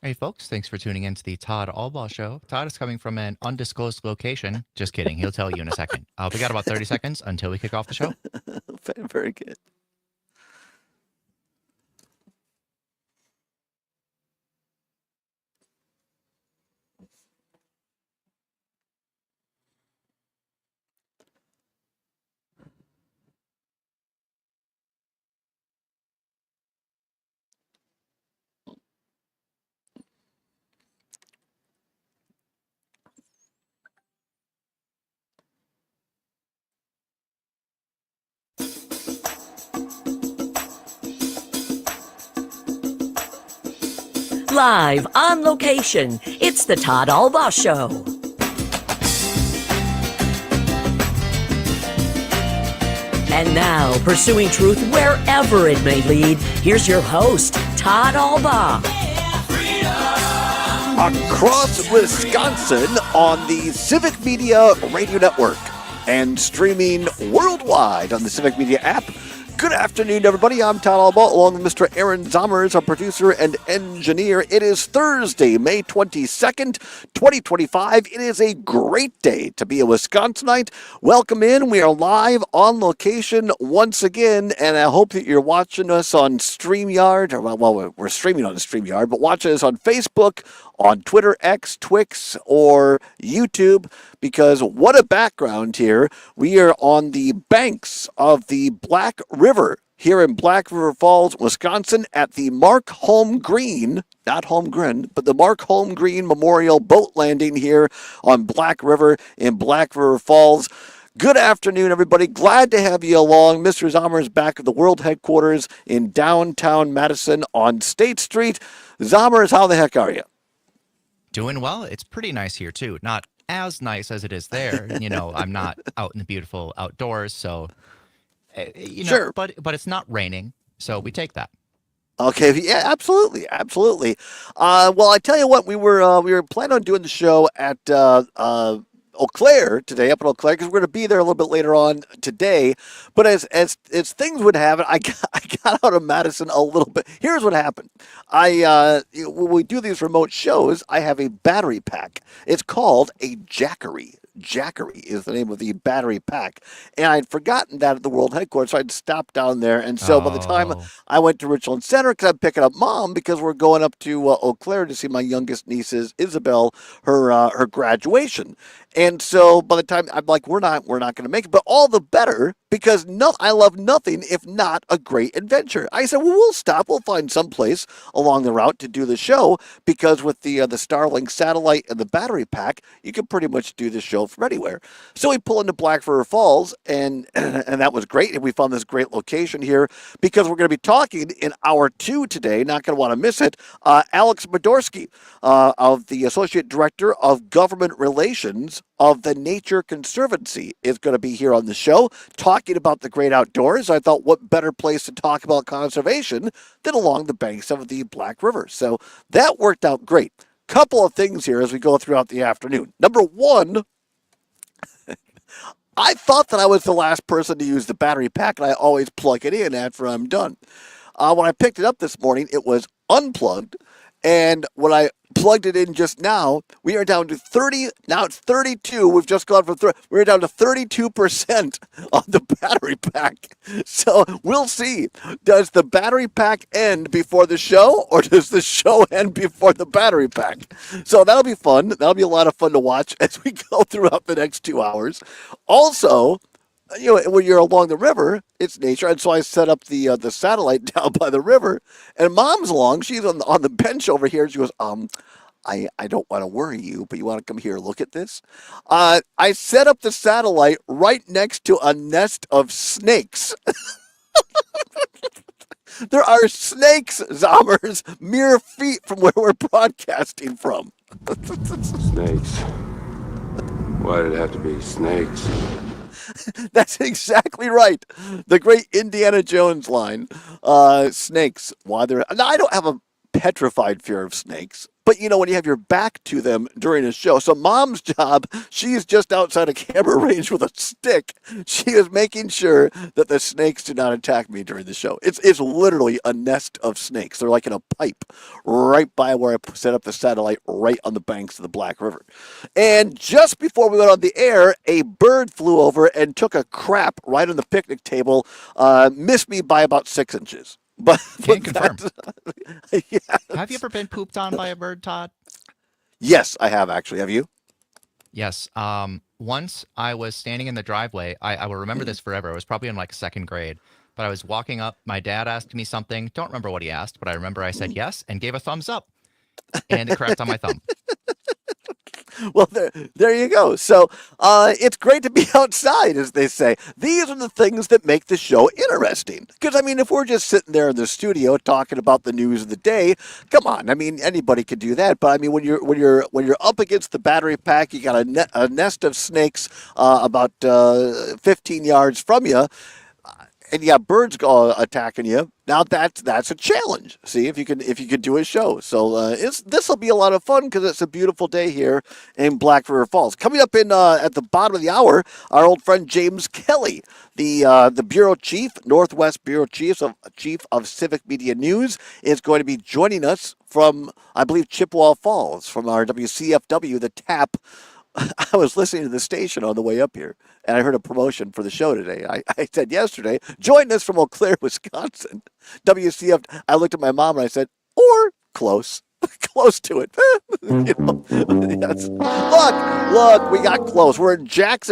Hey, folks, thanks for tuning in to the Todd Allbaugh Show. Todd is coming from an undisclosed location. Just kidding. He'll tell you in a second. We got about 30 seconds until we kick off the show. Very good. Live on location, it's the Todd Allbaugh Show. And now, pursuing truth wherever it may lead, here's your host, Todd Allbaugh. Across Wisconsin on the Civic Media Radio Network and streaming worldwide on the Civic Media app. Good afternoon, everybody. I'm Todd Allbaugh, along with Mr. Aaron Zommers, our producer and engineer. It is Thursday, May 22nd, 2025. It is a great day to be a Wisconsinite. Welcome in. We are live on location once again, and I hope that you're watching us on StreamYard. Well, we're streaming on StreamYard, but watch us on Facebook, on Twitter, X, Twix, or YouTube, because what a background here. We are on the banks of the Black River here in Black River Falls, Wisconsin, at the Mark Holmgreen, not Holmgren, but the Mark Holmgreen Memorial Boat Landing here on Black River in Black River Falls. Good afternoon, everybody. Glad to have you along. Mr. Zommers back at the world headquarters in downtown Madison on State Street. Zommers, how the heck are you? Doing well. It's pretty nice here, too. Not as nice as it is there. I'm not out in the beautiful outdoors, so, Sure. but it's not raining, so we take that. Okay, yeah, absolutely. Well, I tell you what, we were planning on doing the show at Eau Claire today, up in Eau Claire, because we're going to be there a little bit later on today. But as things would have it, I got out of Madison a little bit. Here's what happened. When we do these remote shows, I have a battery pack. It's called a Jackery. Jackery is the name of the battery pack. And I'd forgotten that at the world headquarters, so I'd stopped down there. And so by the time I went to Richland Center, because I'm picking up Mom, because we're going up to Eau Claire to see my youngest niece's Isabel, her graduation. And so by the time I'm like, we're not going to make it, but all the better, because I love nothing if not a great adventure. I said, well, we'll stop. We'll find some place along the route to do the show, because with the Starlink satellite and the battery pack, you can pretty much do the show from anywhere. So we pull into Black River Falls, and that was great. And we found this great location here, because we're going to be talking in hour 2 today. Not going to want to miss it. Alex Modorsky, of the Associate Director of Government Relations of the Nature Conservancy, is going to be here on the show talking about the great outdoors. I thought, what better place to talk about conservation than along the banks of the Black River? So that worked out great. Couple of things here as we go throughout the afternoon. Number one, I thought that I was the last person to use the battery pack, and I always plug it in after I'm done. When I picked it up this morning, it was unplugged. And when I plugged it in just now, we are down to 30. Now it's 32. We've just gone from 30. We're down to 32% on the battery pack. So we'll see. Does the battery pack end before the show, or does the show end before the battery pack? So that'll be fun. That'll be a lot of fun to watch as we go throughout the next 2 hours. Also, when you're along the river, it's nature, and so I set up the satellite down by the river, and Mom's along. She's on the bench over here. She goes, I don't want to worry you, but you want to come here and look at this? I set up the satellite right next to a nest of snakes. There are snakes, Zommers, mere feet from where we're broadcasting from. Snakes. Why did it have to be snakes? That's exactly right. The great Indiana Jones line. Snakes. Why they're... Now, I don't have a petrified fear of snakes, but when you have your back to them during a show. So mom's job, she's just outside a camera range with a stick. She is making sure that the snakes do not attack me during the show. It's literally a nest of snakes. They're like in a pipe right by where I set up the satellite, right on the banks of the Black River. And just before we went on the air, a bird flew over and took a crap right on the picnic table, missed me by about 6 inches. But Can't confirm. Yes. Have you ever been pooped on by a bird, Todd? Yes, I have actually. Have you? Yes. Once I was standing in the driveway. I will remember this forever. I was probably in like second grade, but I was walking up. My dad asked me something. Don't remember what he asked, but I remember I said yes and gave a thumbs up, and it crapped on my thumb. Well, there you go. So it's great to be outside, as they say. These are the things that make the show interesting. Because, I mean, if we're just sitting there in the studio talking about the news of the day, come on. I mean, anybody could do that. But I mean, when you're up against the battery pack, you got a nest of snakes about 15 yards from you, and you got birds attacking you. Now that's a challenge. See if you can do a show. So this will be a lot of fun because it's a beautiful day here in Black River Falls. Coming up in at the bottom of the hour, our old friend James Kelly, the bureau chief, Northwest Bureau Chief of Civic Media News, is going to be joining us from, I believe, Chippewa Falls, from our WCFW, the TAP. I was listening to the station on the way up here, and I heard a promotion for the show today. I said yesterday, join us from Eau Claire, Wisconsin. WCF. I looked at my mom and I said, or close. Close to it. Yes. Look, we got close. We're in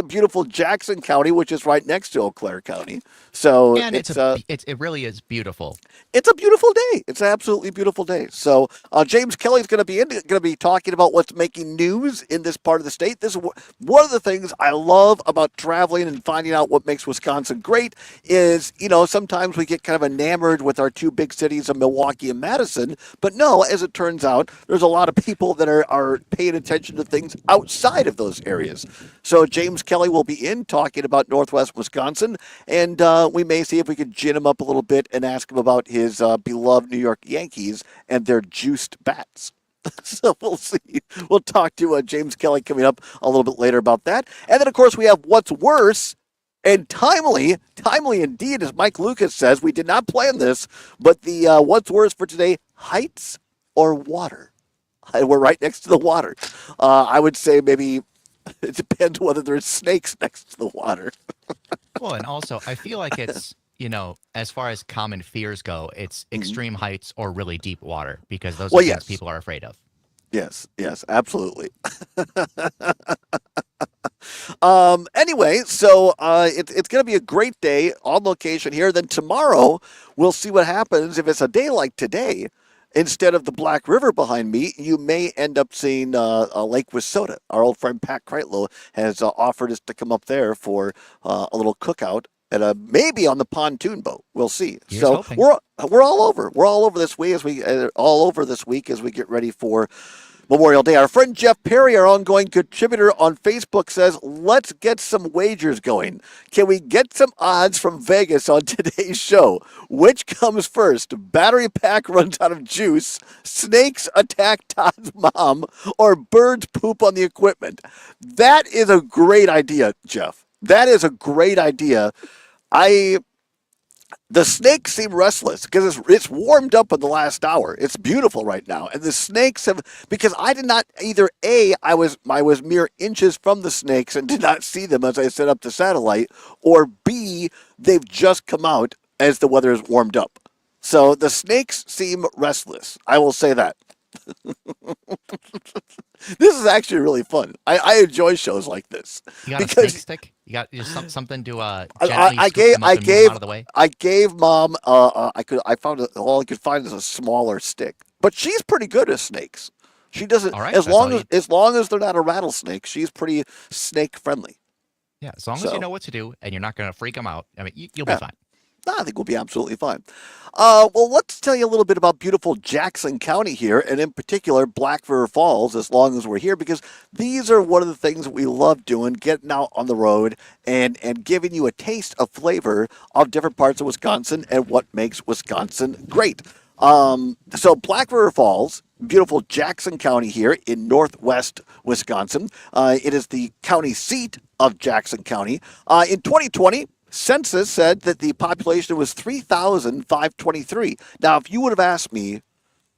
beautiful Jackson County, which is right next to Eau Claire County. So And it really is beautiful. It's a beautiful day. It's an absolutely beautiful day. So James Kelly's going to be talking about what's making news in this part of the state. This is one of the things I love about traveling and finding out what makes Wisconsin great. Is sometimes we get kind of enamored with our two big cities of Milwaukee and Madison, but no, as it turns out, there's a lot of people that are paying attention to things outside of those areas. So James Kelly will be in talking about Northwest Wisconsin, and we may see if we could gin him up a little bit and ask him about his beloved New York Yankees and their juiced bats. So we'll see. We'll talk to James Kelly coming up a little bit later about that. And then, of course, we have What's Worse. And timely indeed, as Mike Lucas says, we did not plan this, but the What's Worse for today, heights or water? We're right next to the water. I would say maybe it depends whether there's snakes next to the water. Well, and also I feel like it's, as far as common fears go, it's extreme heights or really deep water, because those are things people are afraid of. Yes, absolutely. Anyway, so it's going to be a great day on location here. Then tomorrow, we'll see what happens. If it's a day like today, instead of the Black River behind me, you may end up seeing Lake Wissota. Our old friend Pat Kreitlow has offered us to come up there for a little cookout and maybe on the pontoon boat. We'll see. Here's so hoping. we're all over. We're all over this week as we get ready for Memorial Day. Our friend Jeff Perry, our ongoing contributor on Facebook, says, let's get some wagers going. Can we get some odds from Vegas on today's show? Which comes first? Battery pack runs out of juice, snakes attack Todd's mom, or birds poop on the equipment? That is a great idea, Jeff. That is a great idea. The snakes seem restless because it's warmed up in the last hour. It's beautiful right now. And the snakes because I did not either I was mere inches from the snakes and did not see them as I set up the satellite, or B, they've just come out as the weather has warmed up. So the snakes seem restless. I will say that. This is actually really fun. I enjoy shows like this. You got a snake stick? You got something to gently I scoop them up and move them out of the way? I gave Mom all I could find is a smaller stick. But she's pretty good at snakes. She doesn't as long as they're not a rattlesnake, she's pretty snake friendly. Yeah, as long as you know what to do and you're not going to freak them out. I mean, you'll be fine. I think we'll be absolutely fine. Well, let's tell you a little bit about beautiful Jackson County here, and in particular Black River Falls, as long as we're here, because these are one of the things that we love doing, getting out on the road and giving you a taste of flavor of different parts of Wisconsin and what makes Wisconsin great. So Black River Falls, beautiful Jackson County here in northwest Wisconsin. It is the county seat of Jackson County. In 2020, census said that the population was 3,523. Now, if you would have asked me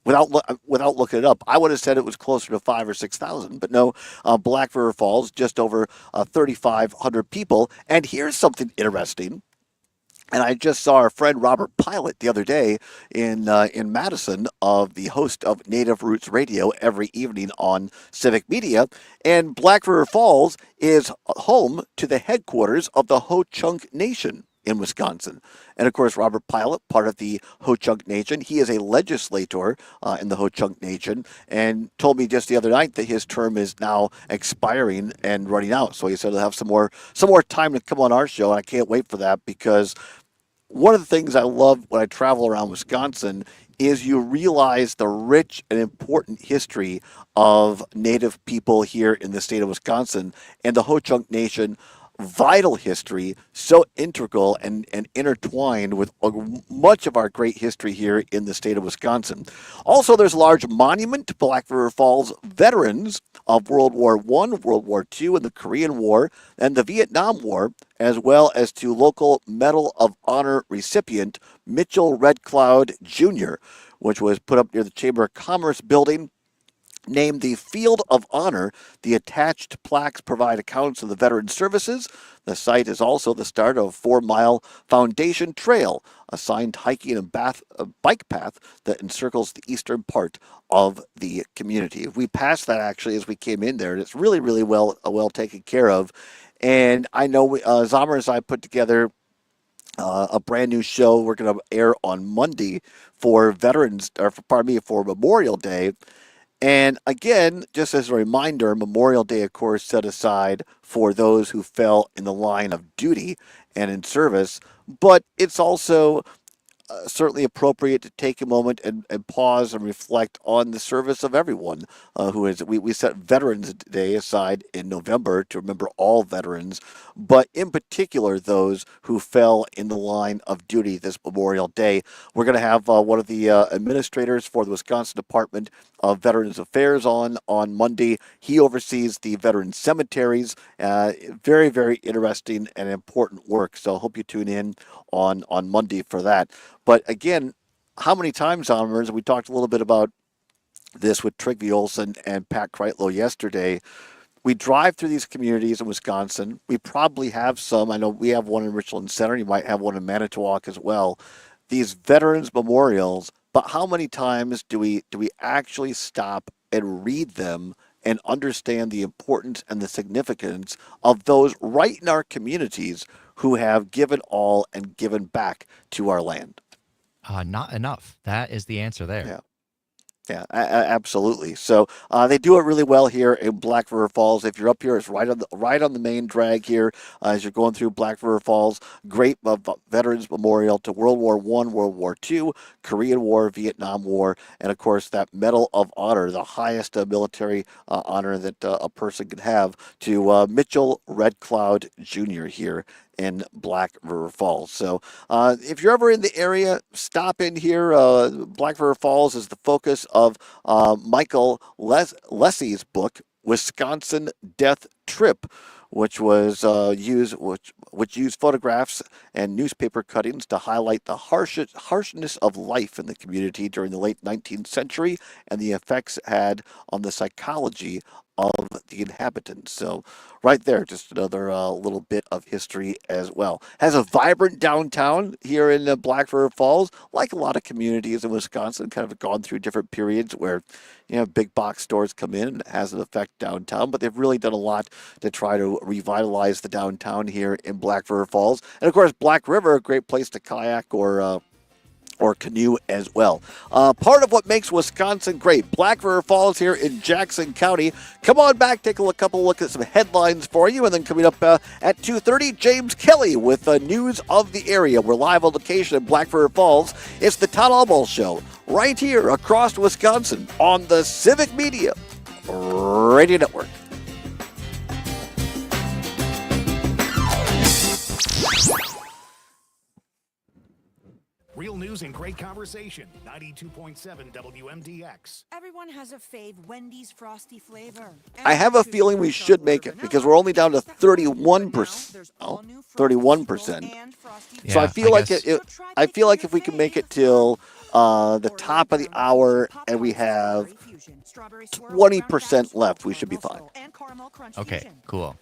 without looking it up, I would have said it was closer to 5 or 6,000. But no, Black River Falls, just over 3,500 people. And here's something interesting. And I just saw our friend Robert Pilot the other day in Madison, of the host of Native Roots Radio every evening on Civic Media. And Black River Falls is home to the headquarters of the Ho-Chunk Nation in Wisconsin. And of course, Robert Pilot, part of the Ho-Chunk Nation, he is a legislator in the Ho-Chunk Nation, and told me just the other night that his term is now expiring and running out. So he said he'll have some more time to come on our show, and I can't wait for that, because one of the things I love when I travel around Wisconsin is you realize the rich and important history of Native people here in the state of Wisconsin, and the Ho-Chunk Nation vital history, so integral and intertwined with much of our great history here in the state of Wisconsin. Also, there's a large monument to Black River Falls veterans of World War I, World War II, and the Korean War, and the Vietnam War, as well as to local Medal of Honor recipient Mitchell Red Cloud Jr., which was put up near the Chamber of Commerce building. Named the Field of Honor, the attached plaques provide accounts of the veteran services. The site is also the start of a 4-mile foundation trail, a signed hiking and bike path that encircles the eastern part of the community. We passed that actually as we came in there, and it's really, really well taken care of. And I know Zomer and I put together a brand new show we're going to air on Monday for for Memorial Day. And again, just as a reminder, Memorial Day, of course, set aside for those who fell in the line of duty and in service, but it's also certainly appropriate to take a moment and pause and reflect on the service of everyone who is. We set Veterans Day aside in November to remember all veterans, but in particular those who fell in the line of duty this Memorial Day. We're going to have one of the administrators for the Wisconsin Department of Veterans Affairs on Monday. He oversees the veteran cemeteries. Very, very interesting and important work. So I hope you tune in on Monday for that. But again, how many times, Honors, we talked a little bit about this with Trygve Olsen and Pat Kreitlow yesterday. We drive through these communities in Wisconsin. We probably have some. I know we have one in Richland Center. You might have one in Manitowoc as well. These veterans memorials. But how many times do we actually stop and read them and understand the importance and the significance of those right in our communities who have given all and given back to our land? Not enough. That is the answer there. Yeah. Yeah, absolutely. So they do it really well here in Black River Falls. If you're up here, it's right on the main drag here as you're going through Black River Falls. Great Veterans Memorial to World War I, World War II, Korean War, Vietnam War, and of course that Medal of Honor, the highest military honor that a person can have, to Mitchell Red Cloud Jr. here in Black River Falls. So if you're ever in the area, stop in here. Black River Falls is the focus of Michael Lessie's book, Wisconsin Death Trip, which was which used photographs and newspaper cuttings to highlight the harshness of life in the community during the late 19th century and the effects it had on the psychology of the inhabitants. So right there, just another little bit of history as well. Has a vibrant downtown here in Black River Falls, like a lot of communities in Wisconsin, kind of gone through different periods where big box stores come in and it has an effect downtown, but they've really done a lot to try to revitalize the downtown here in Black River Falls. And of course, Black River, a great place to kayak or canoe as well. Part of what makes Wisconsin great. Black River Falls here in Jackson County. Come on back, take a couple look at some headlines for you, and then coming up at 2:30, James Kelly with news of the area. We're live on location in Black River Falls. It's the Todd Allbaugh Show right here across Wisconsin on the Civic Media Radio Network. Real news and great conversation. 92.7 WMDX. Everyone has a fave Wendy's frosty flavor. I have a feeling we should make it because we're only down to 31%. Oh, 31%. So I Yeah, feel I like guess. I feel like if we can make it till the top of the hour and we have 20% left, we should be fine. Okay, cool.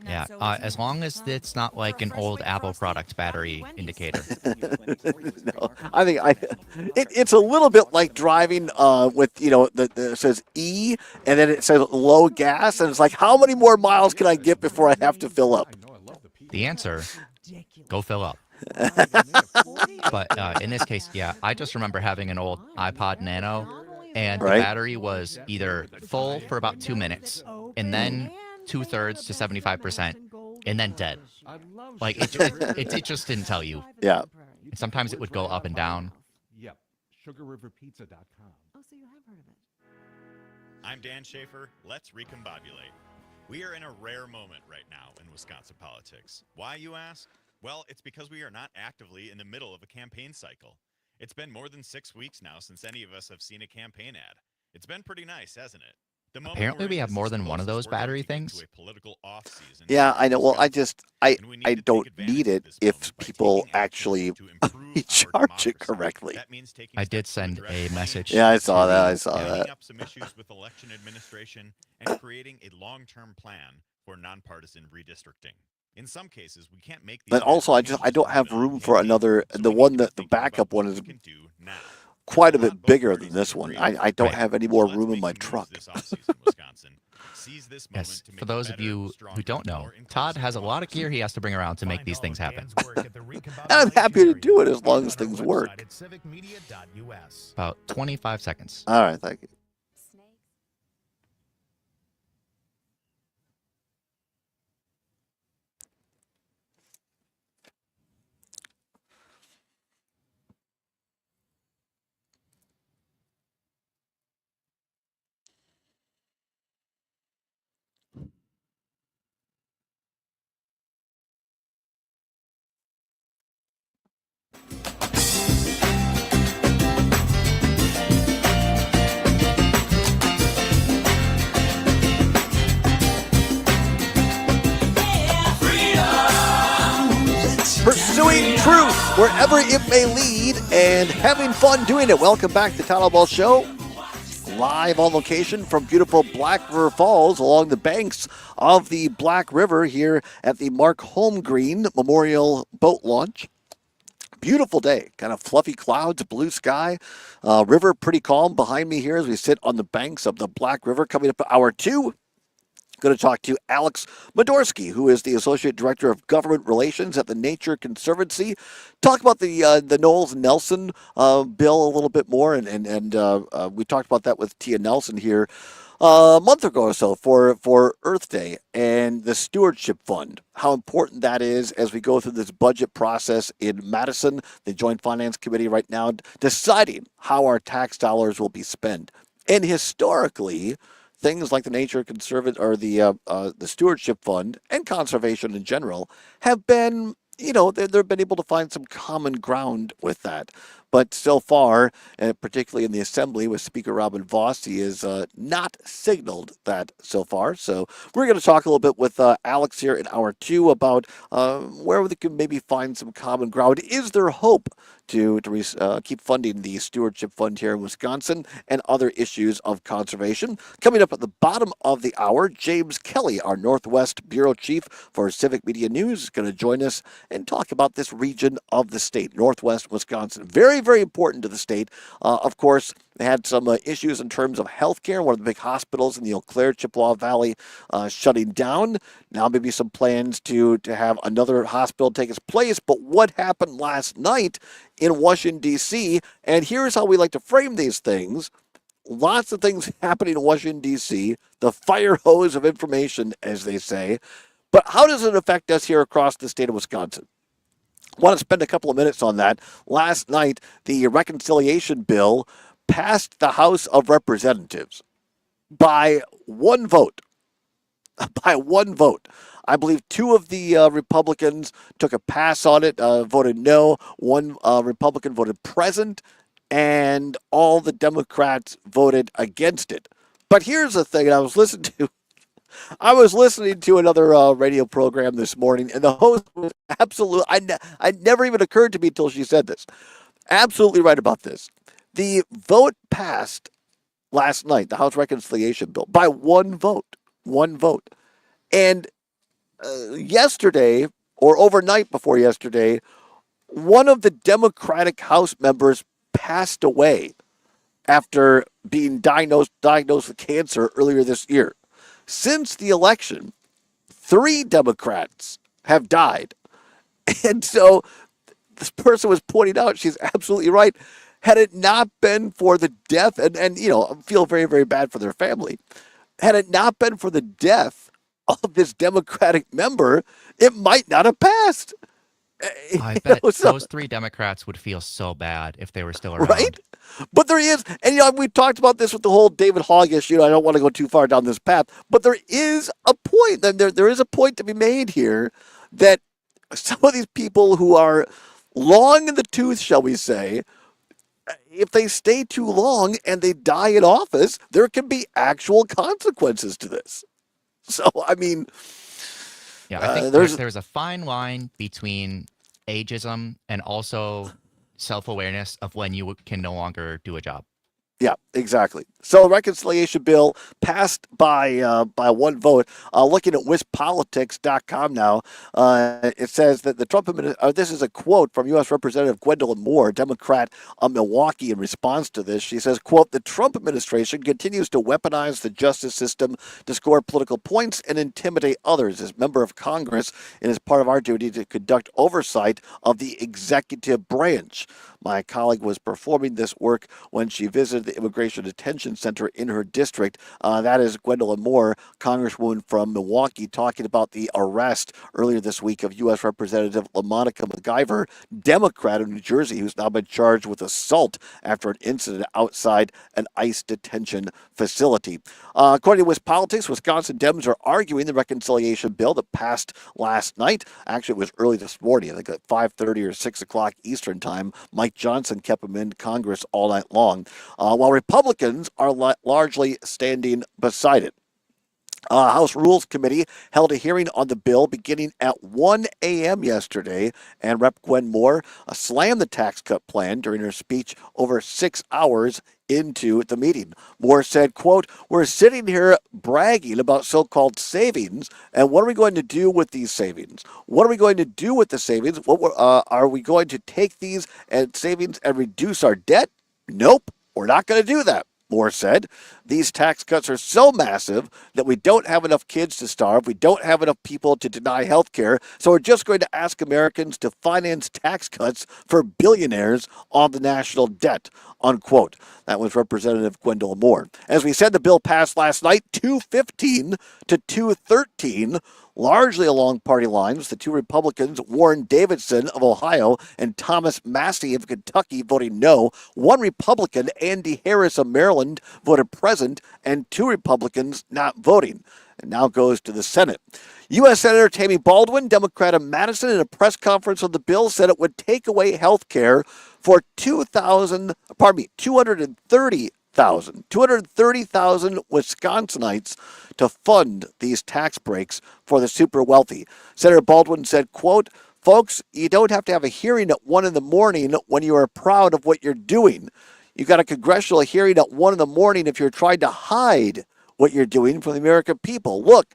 Yeah, as long as it's not like an old Apple product battery indicator. No, I think it's a little bit like driving with it says E and then it says low gas and it's like how many more miles can I get before I have to fill up? The answer, go fill up. But in this case, yeah, I just remember having an old iPod Nano, and the Right. battery was either full for about 2 minutes, and then 2/3 to 75%, and then dead. Like it just didn't tell you. Yeah. And sometimes it would go up and down. Yep. SugarRiverPizza.com. Oh, so you have heard of it. I'm Dan Schaefer. Let's recombobulate. We are in a rare moment right now in Wisconsin politics. Why, you ask? Well, it's because we are not actively in the middle of a campaign cycle. It's been more than 6 weeks now since any of us have seen a campaign ad. It's been pretty nice, hasn't it? The moment Apparently we're we in have this more is than one of close as those we're battery going to get things. to a political off-season Yeah, in I know. Well, I Wisconsin. just And we need I to take don't advantage need of it this if moment by people taking action actually to improve our recharge it democracy. correctly. That means taking I did steps to send address a climate message. Yeah, I change, saw that. I the- saw cleaning that. up some issues with election administration, and creating a long-term plan for nonpartisan redistricting. In some cases, we can't make these And also, I changes don't have on room for campaign, another. so The we one need to that be the thinking about backup one what is we can do now. quite a There's bit lot both bigger parties than this can one. agree I with. don't Right. have any So more let's room in make my some moves truck. this offseason, Wisconsin. Seize this moment Yes, to make for a those of better, you who stronger, don't know, more Todd inclusive has a lot of democracy. gear he has to bring around to make Find these all things of happen. Dan's work at the And I'm happy to recombobulation do it area. as long Check as out our things website work. at civicmedia.us. About 25 seconds. All right, thank you. Pursuing truth wherever it may lead and having fun doing it. Welcome back to the Todd Allbaugh Show. Live on location from beautiful Black River Falls along the banks of the Black River here at the Mark Holmgreen Memorial Boat Launch. Beautiful day, kind of fluffy clouds, blue sky, river pretty calm behind me here as we sit on the banks of the Black River. Coming up hour two, going to talk to Alex Modorsky, who is the Associate Director of Government Relations at the Nature Conservancy. Talk about the Knowles Nelson bill a little bit more, and we talked about that with Tia Nelson here a month ago or so for Earth Day and the Stewardship Fund. How important that is as we go through this budget process in Madison, the Joint Finance Committee right now deciding how our tax dollars will be spent. And historically, things like the Nature Conservancy or the Stewardship Fund and conservation in general have been, they've been able to find some common ground with that. But so far, and particularly in the Assembly with Speaker Robin Vos, he has not signaled that so far. So we're going to talk a little bit with Alex here in hour two about where we can maybe find some common ground. Is there hope to keep funding the Stewardship Fund here in Wisconsin and other issues of conservation? Coming up at the bottom of the hour, James Kelly, our Northwest Bureau Chief for Civic Media News, is going to join us and talk about this region of the state, Northwest Wisconsin. Very, very important to the state. Of course, they had some issues in terms of healthcare. One of the big hospitals in the Eau Claire, Chippewa Valley shutting down. Now maybe some plans to have another hospital take its place. But what happened last night in Washington, D.C., and here's how we like to frame these things. Lots of things happening in Washington, D.C., the fire hose of information, as they say. But how does it affect us here across the state of Wisconsin? I want to spend a couple of minutes on that. Last night, the reconciliation bill passed the House of Representatives by one vote. by one vote. I believe two of the Republicans took a pass on it, voted no. One Republican voted present, and all the Democrats voted against it. But here's the thing, and I was listening to another radio program this morning, and the host was absolutely, I never even occurred to me until she said this. Absolutely right about this. The vote passed last night, the House Reconciliation Bill, by one vote. One vote. And yesterday, or overnight before yesterday, one of the Democratic House members passed away after being diagnosed with cancer earlier this year. Since the election, 3 Democrats have died. And so this person was pointing out, she's absolutely right. Had it not been for the death, and I feel very, very bad for their family. Had it not been for the death of this Democratic member, it might not have passed. I bet those 3 Democrats would feel so bad if they were still around. Right? But there is, and we talked about this with the whole David Hogg issue. I don't want to go too far down this path, but there is a point, and there is a point to be made here that some of these people who are long in the tooth, shall we say, if they stay too long and they die in office, there can be actual consequences to this. So, I mean, yeah, I think there's a fine line between ageism and also self-awareness of when you can no longer do a job. Yeah, exactly. So the reconciliation bill passed by one vote. Looking at WisPolitics.com now, it says that the Trump administration, this is a quote from U.S. Representative Gwendolyn Moore, Democrat of Milwaukee, in response to this. She says, quote, "The Trump administration continues to weaponize the justice system to score political points and intimidate others. As member of Congress, it is part of our duty to conduct oversight of the executive branch. My colleague was performing this work when she visited the Immigration Detention Center in her district." That is Gwendolyn Moore, Congresswoman from Milwaukee, talking about the arrest earlier this week of U.S. Representative LaMonica McIver, Democrat of New Jersey, who's now been charged with assault after an incident outside an ICE detention facility. According to WisPolitics, Wisconsin Dems are arguing the reconciliation bill that passed last night. Actually, it was early this morning, I think at 5:30 or 6 o'clock Eastern time. Mike Johnson kept him in Congress all night long, while Republicans are largely standing beside it. House Rules Committee held a hearing on the bill beginning at 1 a.m. yesterday, and Rep. Gwen Moore slammed the tax cut plan during her speech over 6 hours into the meeting. Moore said, quote, "We're sitting here bragging about so-called savings, and what are we going to do with these savings? What are we going to do with the savings? Are we going to take these and savings and reduce our debt? Nope, we're not going to do that." Moore said, "These tax cuts are so massive that we don't have enough kids to starve. We don't have enough people to deny health care. So we're just going to ask Americans to finance tax cuts for billionaires on the national debt," unquote. That was Representative Gwendolyn Moore. As we said, the bill passed last night, 215 to 213. Largely along party lines, the 2 Republicans, Warren Davidson of Ohio and Thomas Massey of Kentucky, voting no. 1 Republican, Andy Harris of Maryland, voted present, and 2 Republicans not voting. It now goes to the Senate. U.S. Senator Tammy Baldwin, Democrat of Madison, in a press conference on the bill, said it would take away health care for 230,000 Wisconsinites to fund these tax breaks for the super wealthy. Senator Baldwin said, quote, "Folks, you don't have to have a hearing at 1 in the morning when you are proud of what you're doing. You got a congressional hearing at 1 in the morning if you're trying to hide what you're doing from the American people. Look,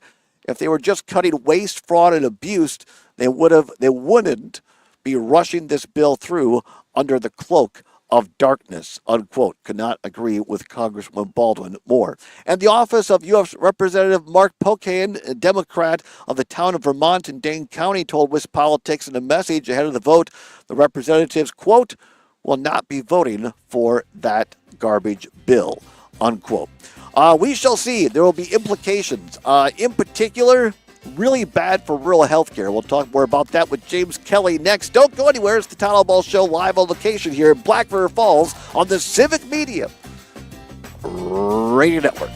if they were just cutting waste, fraud, and abuse, they wouldn't be rushing this bill through under the cloak of darkness," unquote. Could not agree with Congresswoman Baldwin more. And the office of U.S. Representative Mark Pocan, a Democrat of the town of Vermont in Dane County, told WisPolitics in a message ahead of the vote, the representatives, quote, "will not be voting for that garbage bill," unquote. We shall see. There will be implications. In particular, really bad for rural health care. We'll talk more about that with James Kelly next. Don't go anywhere. It's the Todd Allbaugh Show live on location here in Black River Falls on the Civic Media Radio Network.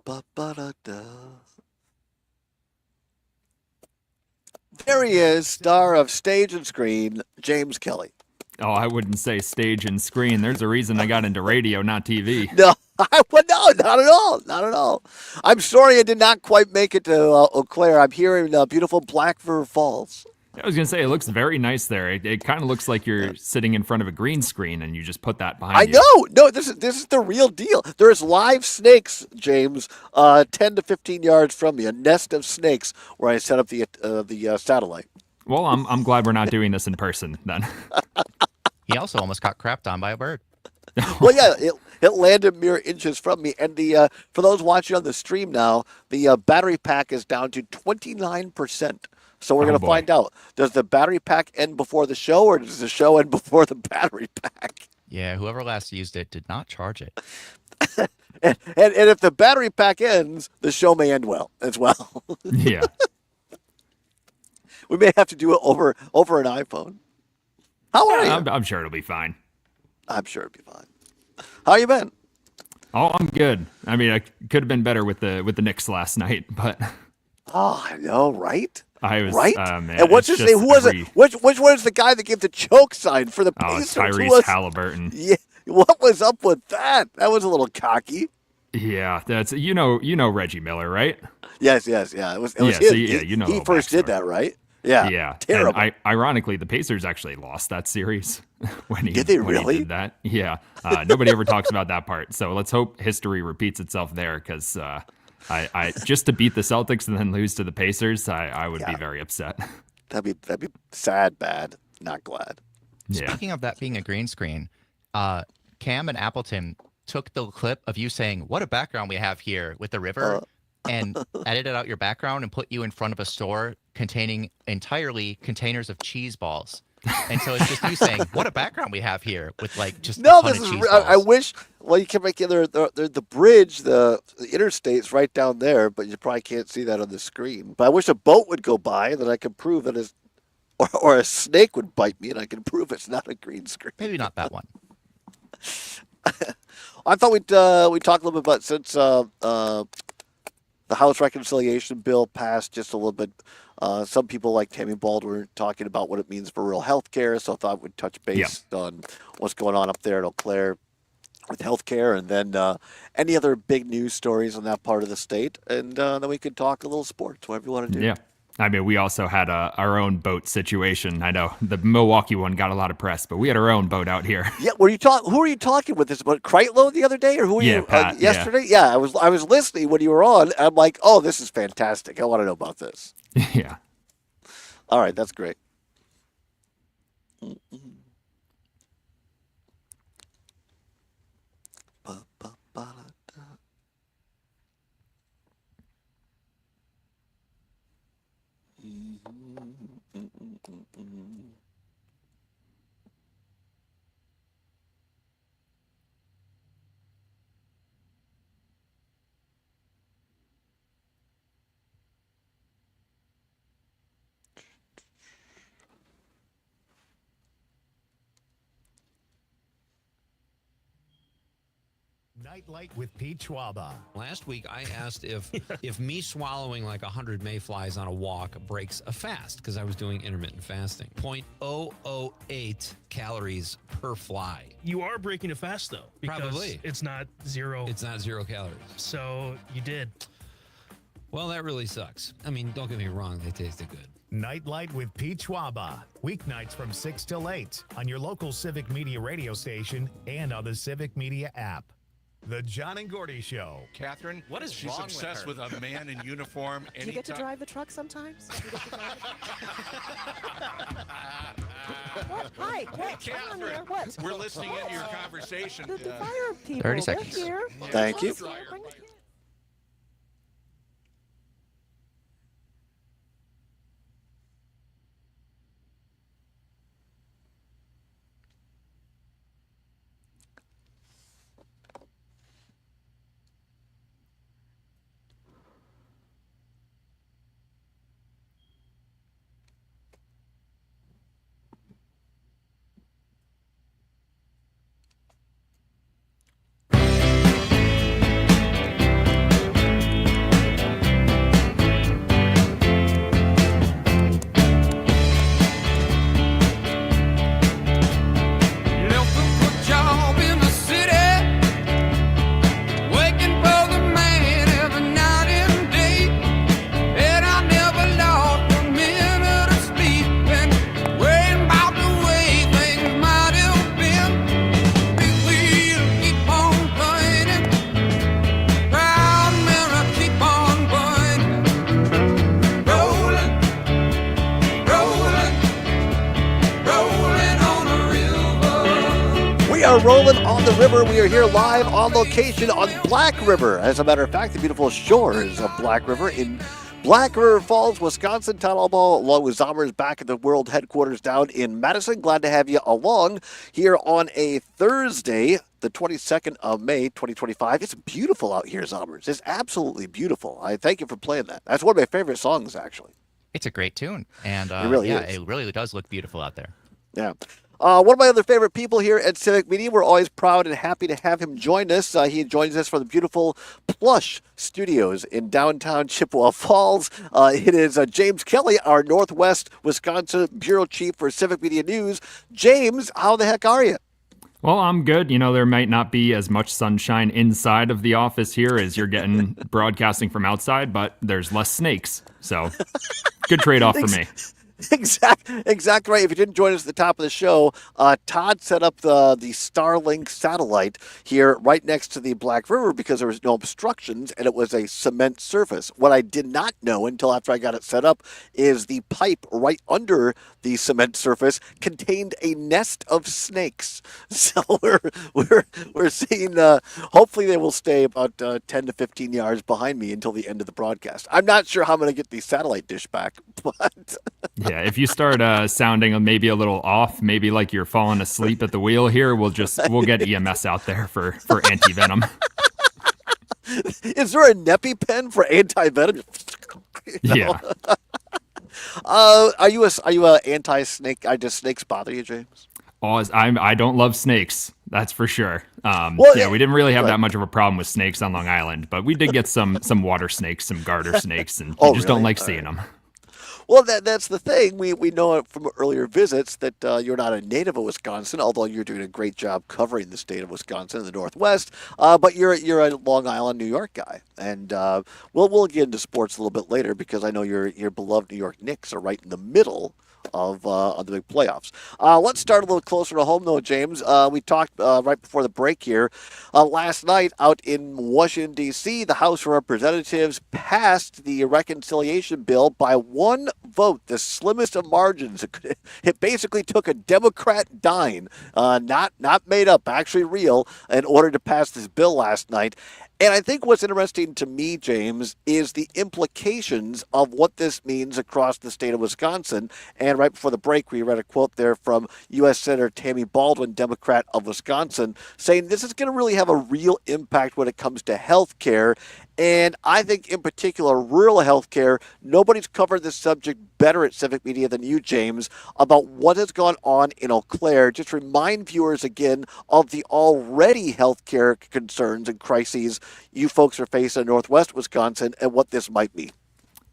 Ba-ba-ba-da-da. There he is, star of stage and screen, James Kelly. Oh, I wouldn't say stage and screen. There's a reason I got into radio, not TV. No, no, not at all. Not at all. I'm sorry I did not quite make it to Eau Claire. I'm here in beautiful Blackfur Falls. I was going to say, it looks very nice there. It kind of looks like you're sitting in front of a green screen and you just put that behind you. I know. No, this is the real deal. There's live snakes, James, 10 to 15 yards from me, a nest of snakes where I set up the satellite. Well, I'm glad we're not doing this in person then. He also almost got crapped on by a bird. Well, yeah, it landed mere inches from me. And for those watching on the stream now, the battery pack is down to 29%. So we're going to find out. Does the battery pack end before the show, or does the show end before the battery pack? Yeah, whoever last used it did not charge it. And if the battery pack ends, the show may end well as well. Yeah. We may have to do it over an iPhone. How are you? I'm sure it'll be fine. I'm sure it'll be fine. How you been? Oh, I'm good. I mean, I could have been better with the Knicks last night, but Oh, I know, right? I was Right? man, And what's it's his name? just Who was every- it? Which one is the guy that gave the choke sign for the Oh, Pacers? Who Tyrese was- Halliburton. Yeah. What was up with that? That was a little cocky. Yeah, that's you know Reggie Miller, right? Yes. Yeah. It was Yeah, his. so you know he the first did backstory. that, right? Yeah. Yeah. Terrible. And ironically, the Pacers actually lost that series when he Did they when he really? did that. Yeah. Nobody ever talks about that part. So let's hope history repeats itself there, because I just to beat the Celtics and then lose to the Pacers, I would be very upset. That'd be sad, bad, not glad. Yeah. Speaking of that being a green screen, Cam and Appleton took the clip of you saying, "What a background we have here with the river," and edited out your background and put you in front of a store containing entirely containers of cheese balls. And so it's just you saying, "What a background we have here," with like just No, a ton this of is. cheese I balls. wish. Well, you can make the bridge, the interstate's right down there, but you probably can't see that on the screen. But I wish a boat would go by and then I could prove that it's, or a snake would bite me and I can prove it's not a green screen. Maybe not that one. I thought we'd talk a little bit about, since the House reconciliation bill passed just a little bit. Some people like Tammy Baldwin were talking about what it means for rural health care, so I thought we'd touch base on what's going on up there in Eau Claire with healthcare, and then any other big news stories on that part of the state, and then we could talk a little sports, whatever you want to do. Yeah. I mean, we also had our own boat situation. I know the Milwaukee one got a lot of press, but we had our own boat out here. Yeah, who were you talking with this about? Kreitlow the other day, or who were Yeah, you Pat, yesterday? Yeah, I was listening when you were on. And I'm like, oh, this is fantastic. I want to know about this. Yeah. All right, that's great. Nightlight with Pete Schwaba. Last week, I asked if me swallowing like 100 mayflies on a walk breaks a fast, because I was doing intermittent fasting. 0.008 calories per fly. You are breaking a fast, though, because Probably. it's not zero. It's not 0 calories. So you did. Well, that really sucks. I mean, don't get me wrong, they tasted good. Nightlight with Pete Schwaba. Weeknights from 6 till 8 on your local Civic Media radio station and on the Civic Media app. The John and Gordy Show. Catherine, What is she's wrong obsessed with with, a man in uniform. Do you get to drive the truck sometimes? Do you get to drive what? Hi, hey, come on here. What? We're listening into your conversation. The fire people. 30 They're seconds. here. Thank you. Bring them here. We are rolling on the river. We are here live on location on Black River. As a matter of fact, the beautiful shores of Black River in Black River Falls, Wisconsin. Todd Allbaugh, along with Zombers, back at the world headquarters down in Madison. Glad to have you along here on a Thursday, the 22nd of May, 2025. It's beautiful out here, Zombers. It's absolutely beautiful. I thank you for playing that. That's one of my favorite songs, actually. It's a great tune, and It really yeah, is. it really does look beautiful out there. Yeah. One of my other favorite people here at Civic Media. We're always proud and happy to have him join us. He joins us from the beautiful Plush Studios in downtown Chippewa Falls. It is James Kelly, our Northwest Wisconsin Bureau Chief for Civic Media News. James, how the heck are you? Well, I'm good. You know, there might not be as much sunshine inside of the office here as you're getting broadcasting from outside, but there's less snakes. So, good trade-off for me. Exactly right. If you didn't join us at the top of the show, Todd set up the Starlink satellite here right next to the Black River because there was no obstructions and it was a cement surface. What I did not know until after I got it set up is the pipe right under the cement surface contained a nest of snakes. So we're seeing. Hopefully, they will stay about 10 to 15 yards behind me until the end of the broadcast. I'm not sure how I'm going to get the satellite dish back, but. Yeah, if you start sounding maybe a little off, maybe like you're falling asleep at the wheel here, we'll get EMS out there for anti-venom. Is there a NepiPen for anti-venom? Yeah. Are you a anti-snake? Does snakes bother you, James? I don't love snakes. That's for sure. Well, yeah, we didn't really have right. that much of a problem with snakes on Long Island, but we did get some water snakes, some garter snakes, and you just don't really? like All seeing right. them. Well, that's the thing. We know it from earlier visits that you're not a native of Wisconsin, although you're doing a great job covering the state of Wisconsin in the Northwest. But you're a Long Island, New York guy, and we'll get into sports a little bit later because I know your beloved New York Knicks are right in the middle of the big playoffs. Let's start a little closer to home, though, James. We talked right before the break here. Last night out in Washington, D.C., the House of Representatives passed the reconciliation bill by one vote, the slimmest of margins. It basically took a Democrat dime, not made up, actually real, in order to pass this bill last night. And I think what's interesting to me, James, is the implications of what this means across the state of Wisconsin. And right before the break, we read a quote there from U.S. Senator Tammy Baldwin, Democrat of Wisconsin, saying this is going to really have a real impact when it comes to health care. And I think in particular, rural health care, nobody's covered this subject better at Civic Media than you, James, about what has gone on in Eau Claire. Just remind viewers again of the already health care concerns and crises you folks are facing in Northwest Wisconsin and what this might be.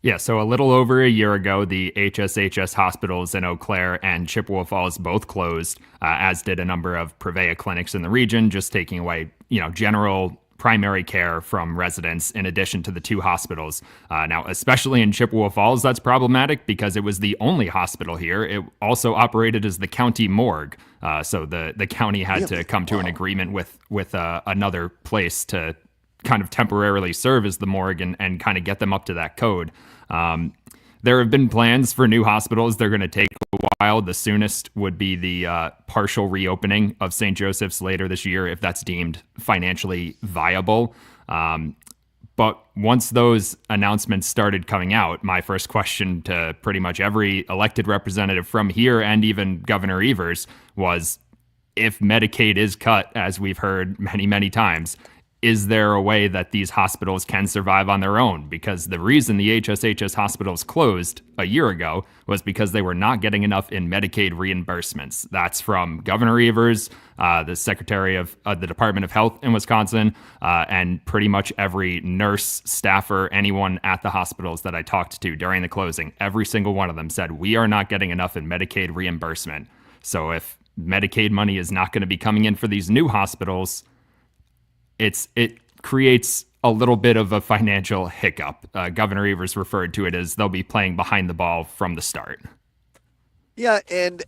Yeah, so a little over a year ago, the HSHS hospitals in Eau Claire and Chippewa Falls both closed, as did a number of Prevea clinics in the region, just taking away, general primary care from residents in addition to the two hospitals. Now, especially in Chippewa Falls, that's problematic because it was the only hospital here. It also operated as the county morgue. So the county had to come to an agreement with another place to kind of temporarily serve as the morgue and kind of get them up to that code. There have been plans for new hospitals. They're going to take a while. The soonest would be the partial reopening of St. Joseph's later this year, if that's deemed financially viable. But once those announcements started coming out, my first question to pretty much every elected representative from here and even Governor Evers was, if Medicaid is cut, as we've heard many, many times, is there a way that these hospitals can survive on their own? Because the reason the HSHS hospitals closed a year ago was because they were not getting enough in Medicaid reimbursements. That's from Governor Evers, the Secretary of the Department of Health in Wisconsin, and pretty much every nurse, staffer, anyone at the hospitals that I talked to during the closing. Every single one of them said, we are not getting enough in Medicaid reimbursement. So if Medicaid money is not going to be coming in for these new hospitals, it creates a little bit of a financial hiccup. Governor Evers referred to it as they'll be playing behind the ball from the start. Yeah, and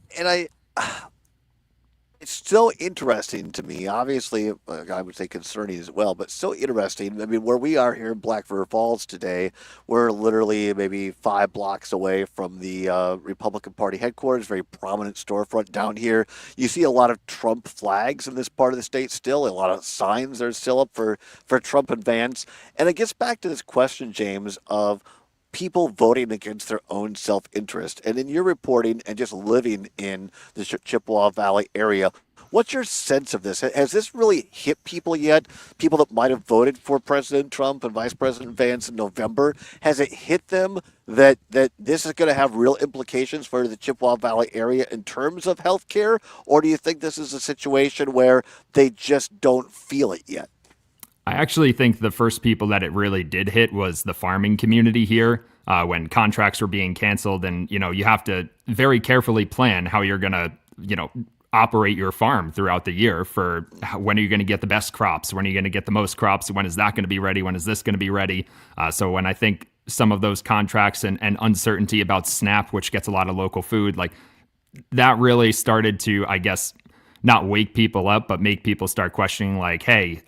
it's so interesting to me. Obviously, I would say concerning as well, but so interesting. I mean, where we are here in Black River Falls today, we're literally maybe 5 blocks away from the Republican Party headquarters, very prominent storefront down here. You see a lot of Trump flags in this part of the state still, a lot of signs that are still up for Trump and Vance. And it gets back to this question, James, of people voting against their own self-interest. And in your reporting and just living in the Chippewa Valley area, what's your sense of this? Has this really hit people yet? People that might have voted for President Trump and Vice President Vance in November, has it hit them that this is going to have real implications for the Chippewa Valley area in terms of health care? Or do you think this is a situation where they just don't feel it yet? I actually think the first people that it really did hit was the farming community here when contracts were being canceled. And, you have to very carefully plan how you're going to, operate your farm throughout the year for when are you going to get the best crops? When are you going to get the most crops? When is that going to be ready? When is this going to be ready? So when I think some of those contracts and uncertainty about SNAP, which gets a lot of local food, like that really started to, I guess, not wake people up, but make people start questioning like, hey,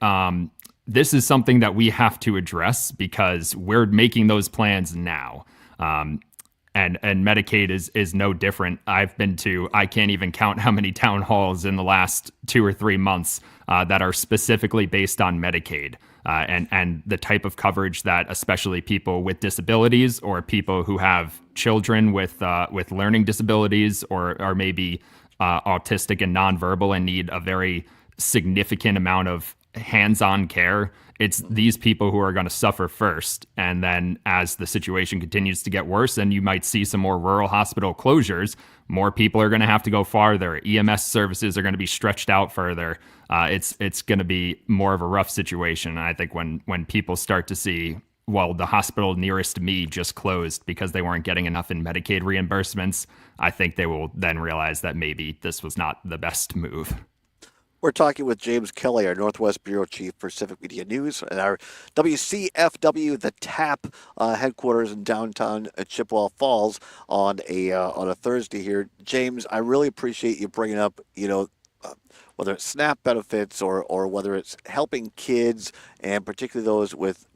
this is something that we have to address because we're making those plans now. And Medicaid is no different. I've been to, I can't even count how many town halls in the last 2 or 3 months that are specifically based on Medicaid and the type of coverage that especially people with disabilities or people who have children with learning disabilities or maybe autistic and nonverbal and need a very significant amount of hands-on care. It's these people who are going to suffer first. And then as the situation continues to get worse and you might see some more rural hospital closures, more people are going to have to go farther. EMS services are going to be stretched out further. It's going to be more of a rough situation. And I think when people start to see, well, the hospital nearest me just closed because they weren't getting enough in Medicaid reimbursements, I think they will then realize that maybe this was not the best move. We're talking with James Kelly, our Northwest Bureau Chief for Civic Media News, and our WCFW, the TAP headquarters in downtown Chippewa Falls on a Thursday here. James, I really appreciate you bringing up, whether it's SNAP benefits or whether it's helping kids and particularly those with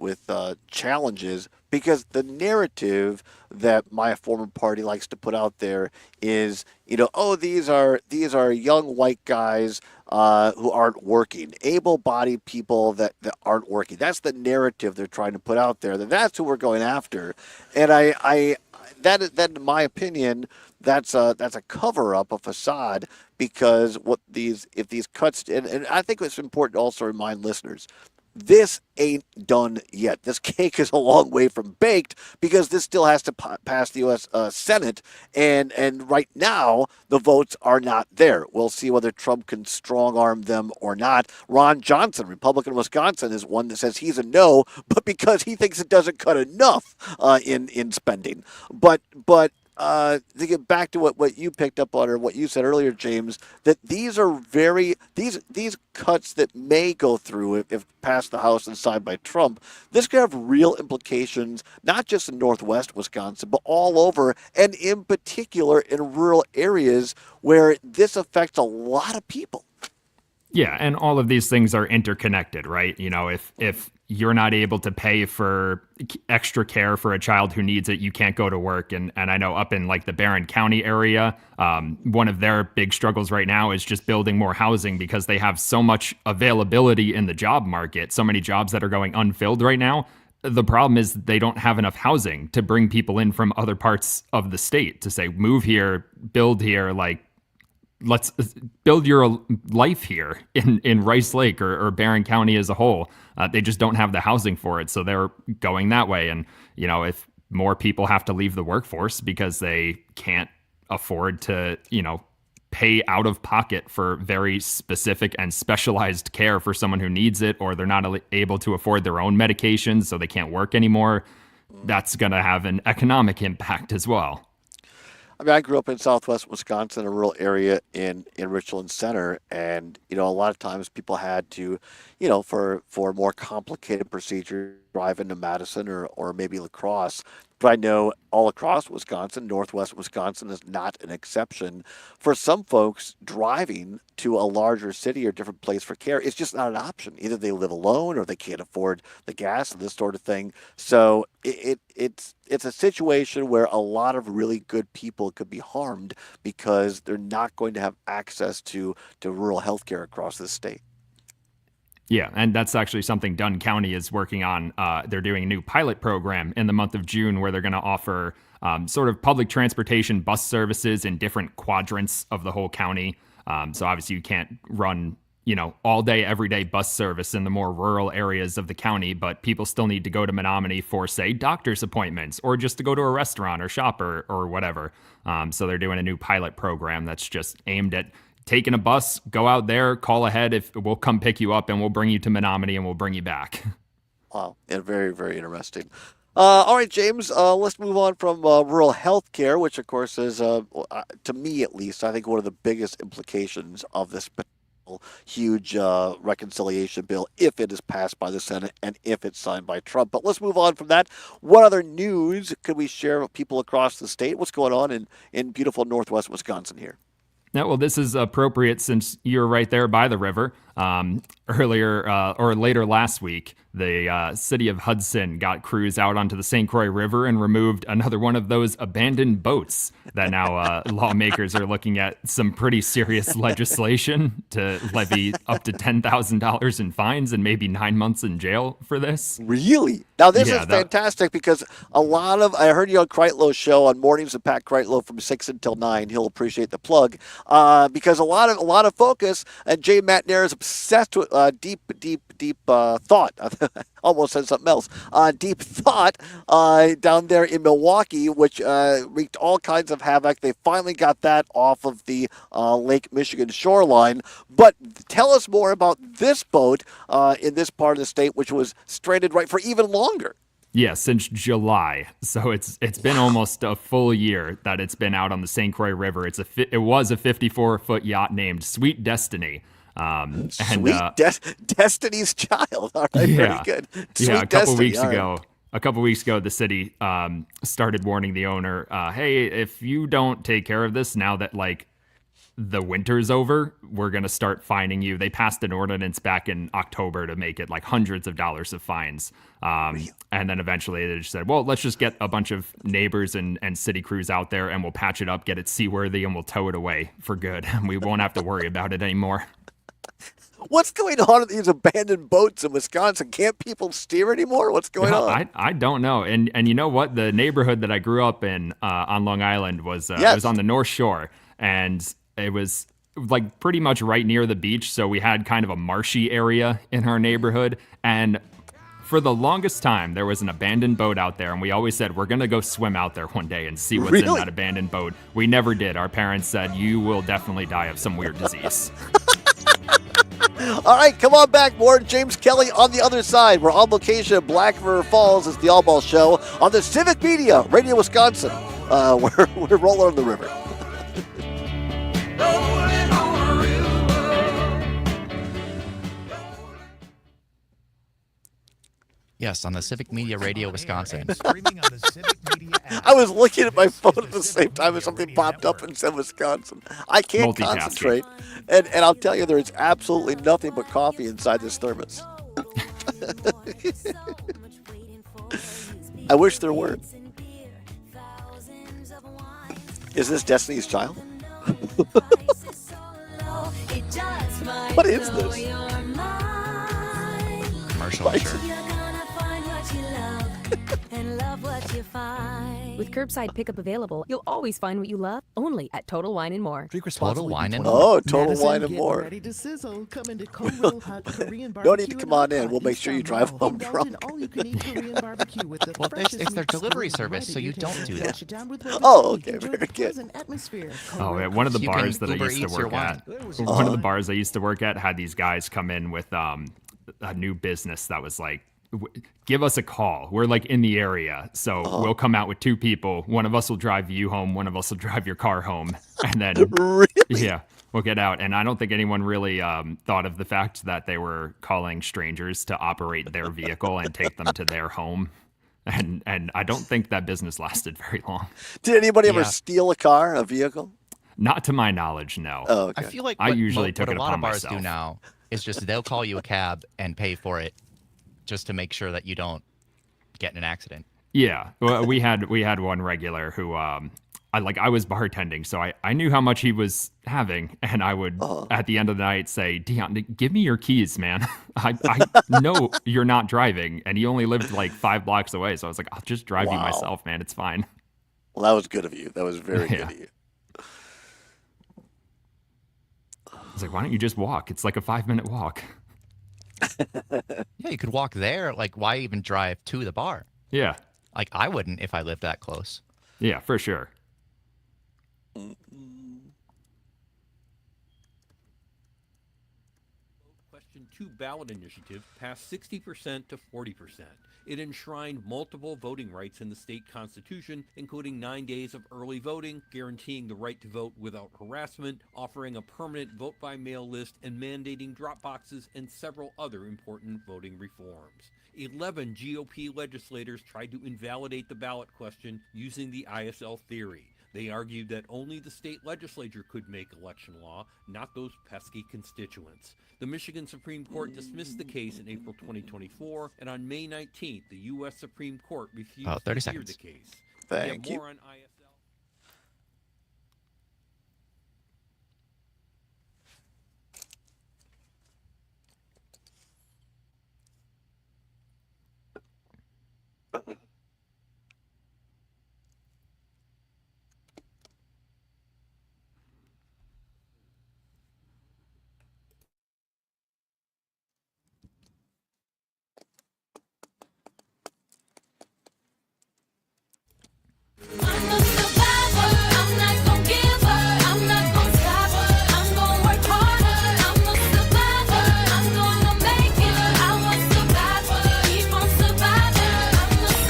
challenges, because the narrative that my former party likes to put out there is, these are young white guys who aren't working, able-bodied people that aren't working. That's the narrative they're trying to put out there. That's who we're going after, and that in my opinion, that's a cover-up, a facade, because if these cuts, and I think it's important to also remind listeners, this ain't done yet. This cake is a long way from baked because this still has to pass the U.S. Senate, and right now the votes are not there. We'll see whether Trump can strong-arm them or not. Ron Johnson, Republican Wisconsin, is one that says he's a no, but because he thinks it doesn't cut enough in spending. But to get back to what you picked up on or what you said earlier, James, that these are these cuts that may go through if passed the House and signed by Trump, this could have real implications, not just in Northwest Wisconsin, but all over, and in particular in rural areas where this affects a lot of people. Yeah, and all of these things are interconnected, right? If you're not able to pay for extra care for a child who needs it, you can't go to work. And I know up in like the Barron County area, one of their big struggles right now is just building more housing because they have so much availability in the job market, so many jobs that are going unfilled right now. The problem is they don't have enough housing to bring people in from other parts of the state to say, move here, build here, like, let's build your life here in Rice Lake or Barron County as a whole. They just don't have the housing for it. So they're going that way. And, if more people have to leave the workforce because they can't afford to, pay out of pocket for very specific and specialized care for someone who needs it, or they're not able to afford their own medications, so they can't work anymore, that's going to have an economic impact as well. I mean, I grew up in Southwest Wisconsin, a rural area in Richland Center, and a lot of times people had to, for more complicated procedures, drive into Madison or maybe La Crosse, but I know all across Wisconsin, Northwest Wisconsin is not an exception. For some folks, driving to a larger city or different place for care is just not an option. Either they live alone or they can't afford the gas and this sort of thing. So it's a situation where a lot of really good people could be harmed because they're not going to have access to rural health care across the state. Yeah, and that's actually something Dunn County is working on. They're doing a new pilot program in the month of June where they're going to offer sort of public transportation bus services in different quadrants of the whole county. So obviously you can't run, all day, everyday bus service in the more rural areas of the county, but people still need to go to Menominee for, say, doctor's appointments or just to go to a restaurant or shop or whatever. So they're doing a new pilot program that's just aimed at taking a bus, go out there, call ahead. If we'll come pick you up and we'll bring you to Menominee and we'll bring you back. Wow, and very, very interesting. All right, James, let's move on from rural health care, which, of course, is, to me at least, I think one of the biggest implications of this huge reconciliation bill if it is passed by the Senate and if it's signed by Trump. But let's move on from that. What other news could we share with people across the state? What's going on in beautiful Northwest Wisconsin here? Yeah, well, this is appropriate since you're right there by the river. Earlier or later last week, the city of Hudson got crews out onto the St. Croix River and removed another one of those abandoned boats that now lawmakers are looking at some pretty serious legislation to levy up to $10,000 in fines and maybe 9 months in jail for this. Really? Now, this is fantastic because I heard you on Kreitlow's show on mornings with Pat Kreitlow from 6 until 9. He'll appreciate the plug because a lot of focus, and Jay Matnair is obsessed with deep thought. Almost said something else. Deep thought down there in Milwaukee, which wreaked all kinds of havoc. They finally got that off of the Lake Michigan shoreline. But tell us more about this boat in this part of the state, which was stranded right for even longer. Yeah, since July. So it's been almost a full year that it's been out on the St. Croix River. It was a 54-foot yacht named Sweet Destiny. Destiny's Child. All right, yeah, very good. Sweet a couple Destiny. weeks ago, the city started warning the owner, hey, if you don't take care of this now that the winter's over, we're going to start fining you. They passed an ordinance back in October to make it hundreds of dollars of fines. And then eventually they just said, well, let's just get a bunch of neighbors and city crews out there and we'll patch it up, get it seaworthy, and we'll tow it away for good. And we won't have to worry about it anymore. What's going on with these abandoned boats in Wisconsin? Can't people steer anymore? What's going on? I don't know. And you know what? The neighborhood that I grew up in on Long Island was it was on the North Shore, and it was pretty much right near the beach. So we had kind of a marshy area in our neighborhood, and for the longest time, there was an abandoned boat out there, and we always said, we're going to go swim out there one day and see what's in that abandoned boat. We never did. Our parents said, you will definitely die of some weird disease. All right, come on back. More James Kelly on the other side. We're on location at Black River Falls. It's the Allbaugh Show on the Civic Media, Radio Wisconsin. We're rolling on the river. Yes, on the Civic Media Radio Wisconsin. I was looking at my phone at the same time as something popped up and said Wisconsin. I can't concentrate. And I'll tell you, there is absolutely nothing but coffee inside this thermos. I wish there weren't. Is this Destiny's Child? What is this? Commercial, sure. With curbside pickup available, you'll always find what you love only at Total Wine and More. Total Wine and More. Oh, Total Wine and More. Ready to sizzle. Come into Cold Hot Korean Don't need Barbecue to come on in. We'll make sure you drive home drunk. Well, it's their delivery service, so you don't do that. Oh, okay, very good. Oh, yeah, one of the You bars can that I Uber used to Eats your work at, wine. one of the bars I used to work at had these guys come in with a new business that was give us a call. We're in the area, so we'll come out with two people. One of us will drive you home. One of us will drive your car home, and then yeah, we'll get out. And I don't think anyone really thought of the fact that they were calling strangers to operate their vehicle and take them to their home. and I don't think that business lasted very long. Did anybody ever Yeah. steal a vehicle? Not to my knowledge, no. Oh, I okay. feel like I what, usually took what it a lot upon of bars myself. do now is just they'll call you a cab and pay for it just to make sure that you don't get in an accident. Yeah, well, we had one regular who I was bartending, so I knew how much he was having, and I would at the end of the night say, Dion, give me your keys, man. I know you're not driving, and he only lived like 5 blocks away, so I was like, I'll just drive you myself, man. It's fine. Well, that was good of you. That was very good of you. I was like, why don't you just walk? It's like a 5-minute walk. Yeah, you could walk there. Like, why even drive to the bar? Yeah. Like, I wouldn't if I lived that close. Yeah, for sure. Question 2 ballot initiative passed 60% to 40%. It enshrined multiple voting rights in the state constitution, including 9 days of early voting, guaranteeing the right to vote without harassment, offering a permanent vote-by-mail list, and mandating drop boxes and several other important voting reforms. 11 GOP legislators tried to invalidate the ballot question using the ISL theory. They argued that only the state legislature could make election law, not those pesky constituents. The Michigan Supreme Court dismissed the case in April 2024, and on May 19th, the U.S. Supreme Court refused About 30 to hear seconds. the case. Thank We have you. more on ISL.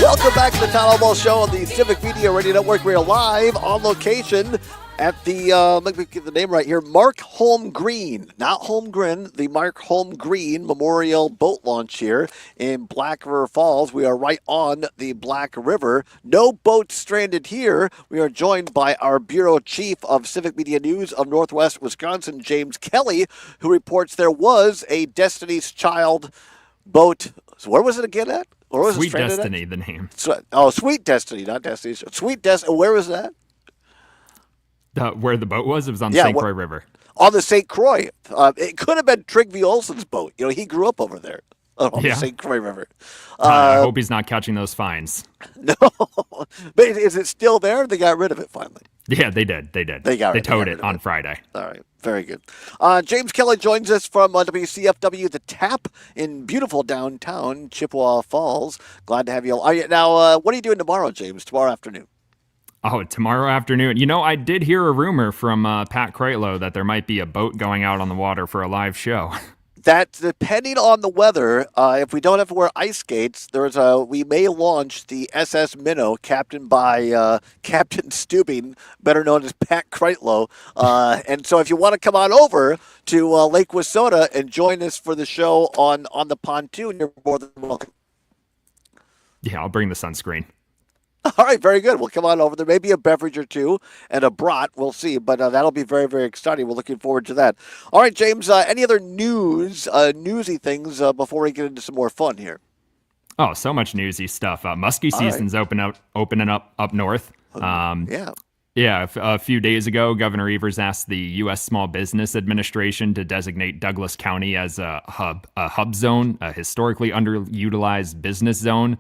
Welcome back to the Todd Allbaugh Show on the Civic Media Radio Network. We are live on location at the, let me get the name right here, Mark Holm Green, not Holmgren, the Mark Holm Green Memorial Boat Launch here in Black River Falls. We are right on the Black River. No boats stranded here. We are joined by our Bureau Chief of Civic Media News of Northwest Wisconsin, James Kelly, who reports there was a Destiny's Child boat. So where was it again at? Or was it Sweet stranded Destiny, at? the name. Sweet Destiny, not Destiny's. Sweet Destiny. Where was that? Where the boat was, it was on the Yeah, St. Croix River. On the St. Croix. It could have been Trygve Olsen's boat. You know, he grew up over there on the Yeah. St. Croix River. I hope he's not catching those fines. No. But is it still there? They got rid of it finally. Yeah, they did. They did. They towed got it rid of on it. Friday. All right. Very good. James Kelly joins us from WCFW The Tap in beautiful downtown Chippewa Falls. Glad to have you. Now, what are you doing tomorrow, James? Tomorrow afternoon? Oh, tomorrow afternoon. You know, I did hear a rumor from Pat Kreitlow that there might be a boat going out on the water for a live show. That depending on the weather, if we don't have to wear ice skates, we may launch the SS Minnow, captained by Captain Stubing, better known as Pat Kreitlow. And so, if you want to come on over to Lake Wissota and join us for the show on the pontoon, you're more than welcome. Yeah, I'll bring the sunscreen. All right, very good. We'll come on over. There may be a beverage or two and a brat. We'll see, but that'll be very, very exciting. We're looking forward to that. All right, James, any other newsy things before we get into some more fun here? Oh, so much newsy stuff. Muskie All right. season's opening up north. Yeah. Yeah, a few days ago, Governor Evers asked the U.S. Small Business Administration to designate Douglas County as a hub zone, a historically underutilized business zone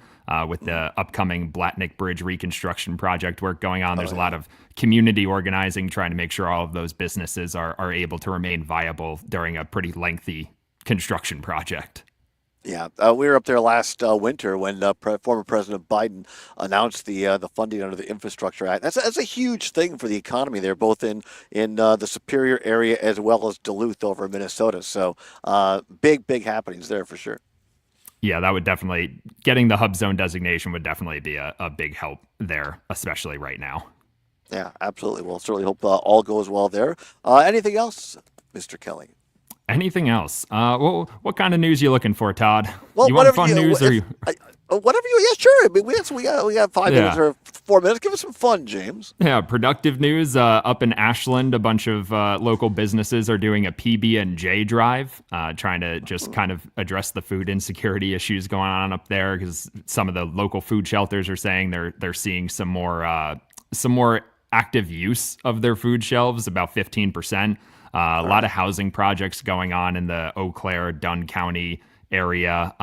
with the upcoming Blatnick Bridge reconstruction project work going on. There's a lot of community organizing, trying to make sure all of those businesses are able to remain viable during a pretty lengthy construction project. Yeah, we were up there last winter when former President Biden announced the funding under the Infrastructure Act. That's a huge thing for the economy there, both in the Superior area as well as Duluth over in Minnesota. So big happenings there for sure. Yeah, that would definitely, getting the hub zone designation would definitely be a big help there, especially right now. Yeah, absolutely. Well, certainly hope all goes well there. Anything else, Mr. Kelly? Anything else? What kind of news you looking for, Todd? Well, you want whatever fun news or you? Whatever you, yeah, sure. I mean, we got 5 Yeah. minutes or 4 minutes. Give us some fun, James. Yeah, productive news. Up in Ashland, a bunch of local businesses are doing a PB&J drive, trying to just kind of address the food insecurity issues going on up there. Because some of the local food shelters are saying they're seeing some more active use of their food shelves, about 15%. A lot of housing projects going on in the Eau Claire, Dunn County area.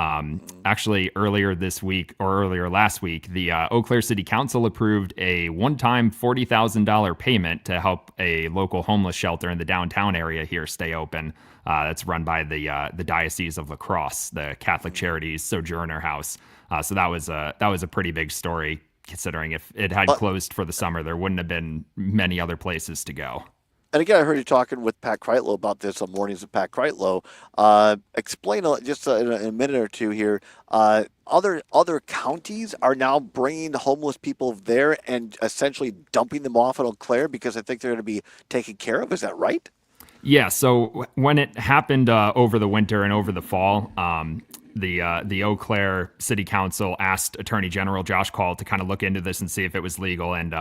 Actually, earlier last week, the Eau Claire City Council approved a one-time $40,000 payment to help a local homeless shelter in the downtown area here stay open. That's run by the Diocese of La Crosse, the Catholic Charities Sojourner House. So that was a pretty big story, considering if it had closed for the summer, there wouldn't have been many other places to go. And again, I heard you talking with Pat Kreitlow about this on Mornings with Pat Kreitlow. Explain just in a minute or two here. Other counties are now bringing homeless people there and essentially dumping them off at Eau Claire because I think they're going to be taken care of. Is that right? Yeah. So when it happened over the winter and over the fall, the Eau Claire City Council asked Attorney General Josh Call to kind of look into this and see if it was legal, and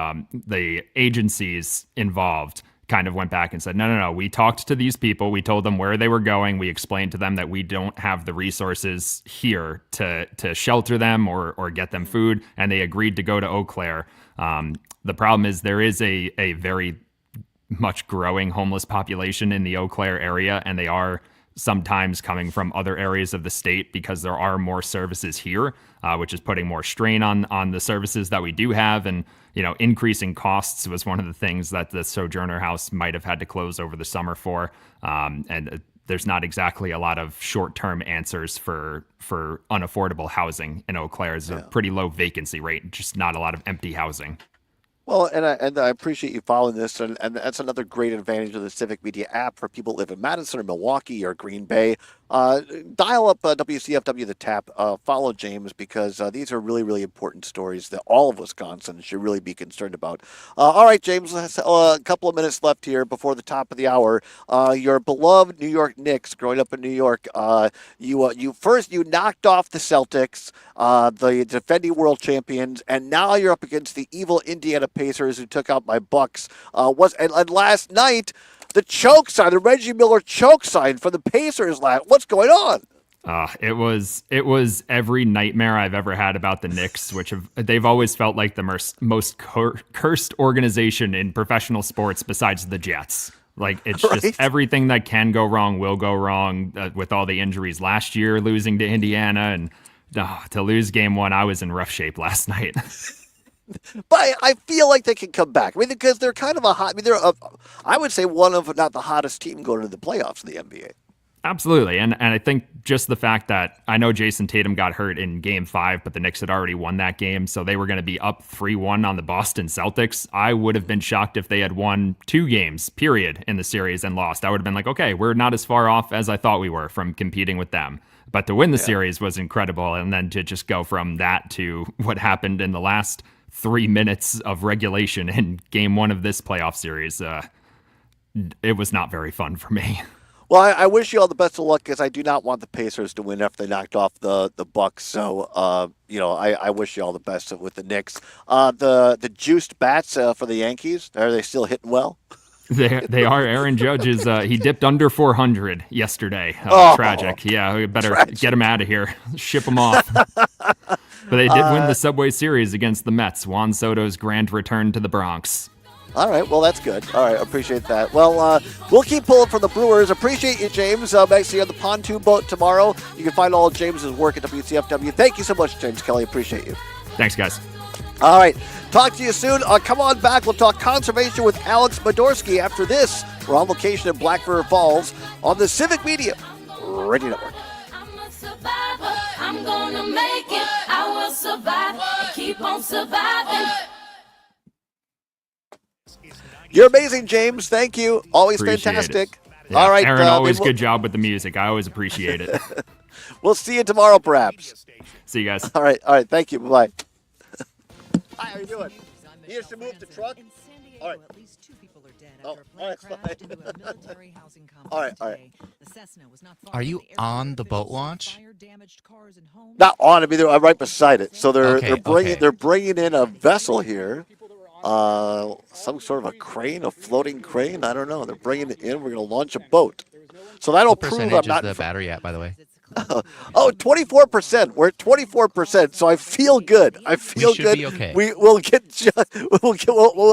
the agencies involved kind of went back and said, no, we talked to these people. We told them where they were going. We explained to them that we don't have the resources here to shelter them or get them food. And they agreed to go to Eau Claire. The problem is there is a very much growing homeless population in the Eau Claire area, and they are sometimes coming from other areas of the state because there are more services here, which is putting more strain on the services that we do have. And, increasing costs was one of the things that the Sojourner House might have had to close over the summer for. And there's not exactly a lot of short-term answers for unaffordable housing in Eau Claire. It's a pretty low vacancy rate, just not a lot of empty housing. Well, and I appreciate you following this, and that's another great advantage of the Civic Media app for people who live in Madison or Milwaukee or Green Bay. Dial up WCFW The Tap, follow James, because these are really, really important stories that all of Wisconsin should really be concerned about. All right, James, a couple of minutes left here before the top of the hour. Your beloved New York Knicks, growing up in New York, you knocked off the Celtics, the defending world champions, and now you're up against the evil Indiana Pacers who took out my Bucks. And last night, the choke sign, the Reggie Miller choke sign for the Pacers. What's going on? It was every nightmare I've ever had about the Knicks, they've always felt like the most cursed organization in professional sports besides the Jets. Like, it's just everything that can go wrong will go wrong, with all the injuries last year, losing to Indiana, and to lose game one, I was in rough shape last night. But I feel like they can come back. I mean, because they're kind of I would say one of, not the hottest team going into the playoffs in the NBA. Absolutely. And I think just the fact that I know Jason Tatum got hurt in game 5, but the Knicks had already won that game, so they were going to be up 3-1 on the Boston Celtics. I would have been shocked if they had won 2 games, period, in the series and lost. I would have been like, okay, we're not as far off as I thought we were from competing with them. But to win the series was incredible. And then to just go from that to what happened in the last 3 minutes of regulation in game 1 of this playoff series, it was not very fun for me. Well, I wish you all the best of luck, because I do not want the Pacers to win after they knocked off the Bucks. So, I wish you all the best with the Knicks. The juiced bats for the Yankees, are they still hitting well? They are. Aaron Judge is he dipped under 400 yesterday. Tragic. Yeah, we better get him out of here. Ship him off. But they did win the Subway Series against the Mets. Juan Soto's grand return to the Bronx. All right, well, that's good. All right, appreciate that. Well, we'll keep pulling for the Brewers. Appreciate you, James. Back to you on the pontoon boat tomorrow. You can find all of James's work at WCFW. Thank you so much, James Kelly. Appreciate you. Thanks, guys. All right, talk to you soon. Come on back. We'll talk conservation with Alex Modorsky after this. We're on location in Black River Falls on the Civic Media Radio Network. I'm gonna make it. I will survive. Keep on surviving. You're amazing, James. Thank you. Always Appreciate fantastic. Yeah, all right, Aaron, always good job with the music. I always appreciate it. We'll see you tomorrow, perhaps. See you guys. All right. Thank you. Bye-bye. Hi, how you doing? You used to move the truck? All right. At least 2 people are dead Oh, after a plane crashed into a military housing complex all right. today. The Cessna was not far Are from you the airport. on the boat Officials say launch? fire damaged cars and homes. Not on. I mean, they're right beside it. So they're Okay, bringing in a vessel here. Some sort of a crane, a floating crane. I don't know. They're bringing it in. We're going to launch a boat. So that'll What prove percentage I'm not is in the front. battery at, by the way? Oh, 24%. We're at 24%. So I feel good. I feel should good. be okay. We'll get.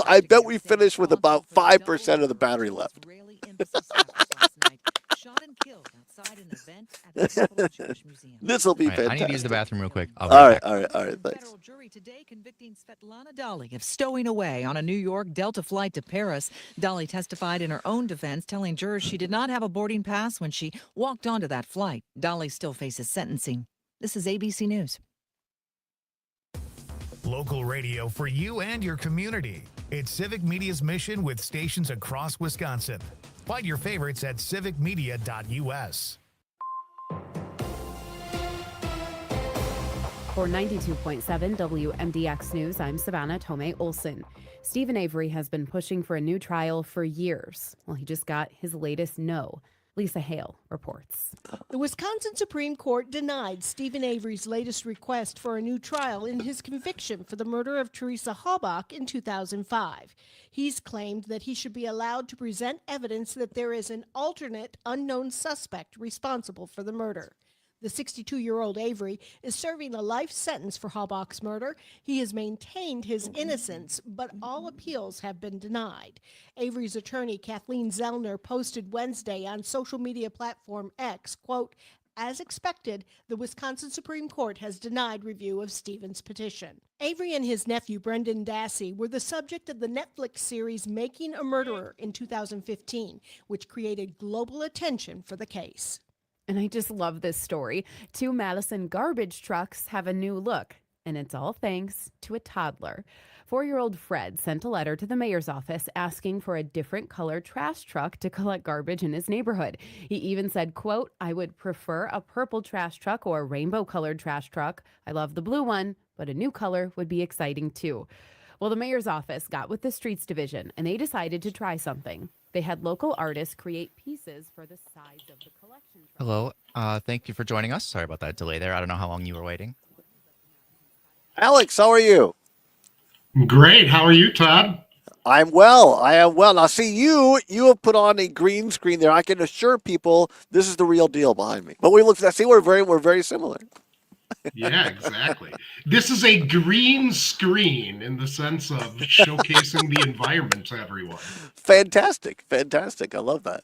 I bet we finish with about 5% of the battery left. Israeli embassy staffers last night shot and killed outside an event at the Capital Jewish Museum. This will be All right, fantastic. I need to use the bathroom real quick. I'll be All right right, back. all right. Thanks. Federal jury today convicting Svetlana Dali of stowing away on a New York Delta flight to Paris. Dali testified in her own defense, telling jurors she did not have a boarding pass when she walked onto that flight. Dali still faces sentencing. This is ABC News. Local radio for you and your community. It's Civic Media's mission with stations across Wisconsin. Find your favorites at civicmedia.us. For 92.7 WMDX News, I'm Savannah Tomei Olson. Stephen Avery has been pushing for a new trial for years. Well, he just got his latest no. Lisa Hale reports. The Wisconsin Supreme Court denied Stephen Avery's latest request for a new trial in his conviction for the murder of Teresa Allbaugh in 2005. He's claimed that he should be allowed to present evidence that there is an alternate unknown suspect responsible for the murder. The 62-year-old Avery is serving a life sentence for Allbaugh's murder. He has maintained his innocence, but all appeals have been denied. Avery's attorney, Kathleen Zellner, posted Wednesday on social media platform X, quote, "As expected, the Wisconsin Supreme Court has denied review of Stephen's petition." Avery and his nephew, Brendan Dassey, were the subject of the Netflix series Making a Murderer in 2015, which created global attention for the case. And I just love this story. 2 Madison garbage trucks have a new look, and it's all thanks to a toddler. 4-year-old Fred sent a letter to the mayor's office asking for a different color trash truck to collect garbage in his neighborhood. He even said, quote, "I would prefer a purple trash truck or a rainbow-colored trash truck. I love the blue one, but a new color would be exciting too." Well, the mayor's office got with the streets division, and they decided to try something. They had local artists create pieces for the size of the collection truck. Hello. Thank you for joining us. Sorry about that delay there. I don't know how long you were waiting. Alex, how are you? Great. How are you, Todd? I am well. Now, see, you have put on a green screen there. I can assure people this is the real deal behind me. But we're very similar. Yeah, exactly. This is a green screen in the sense of showcasing the environment to everyone. Fantastic. I love that.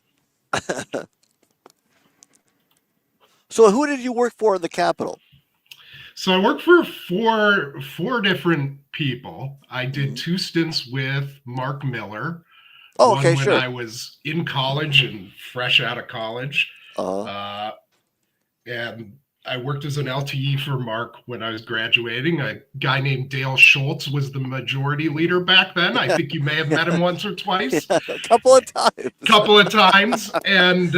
So who did you work for in the Capitol? So I worked for four different people. I did 2 stints with Mark Miller. Oh, okay, one sure. when I was in college and fresh out of college. And I worked as an LTE for Mark when I was graduating. A guy named Dale Schultz was the majority leader back then. I think you may have met him once or twice. Yeah, a couple of times. And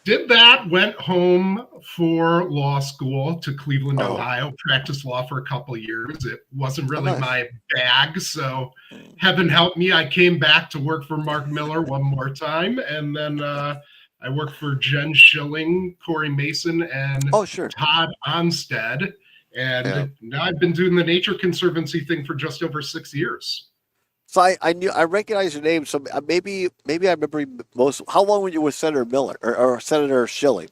did that, went home for law school to Cleveland, Ohio, practiced law for a couple of years. It wasn't really my bag, so heaven help me, I came back to work for Mark Miller one more time, and then I worked for Jen Schilling, Corey Mason, and Todd Onstead, and now I've been doing the Nature Conservancy thing for just over 6 years. So I recognize your name. So maybe I remember most. How long were you with Senator Miller or Senator Schilling?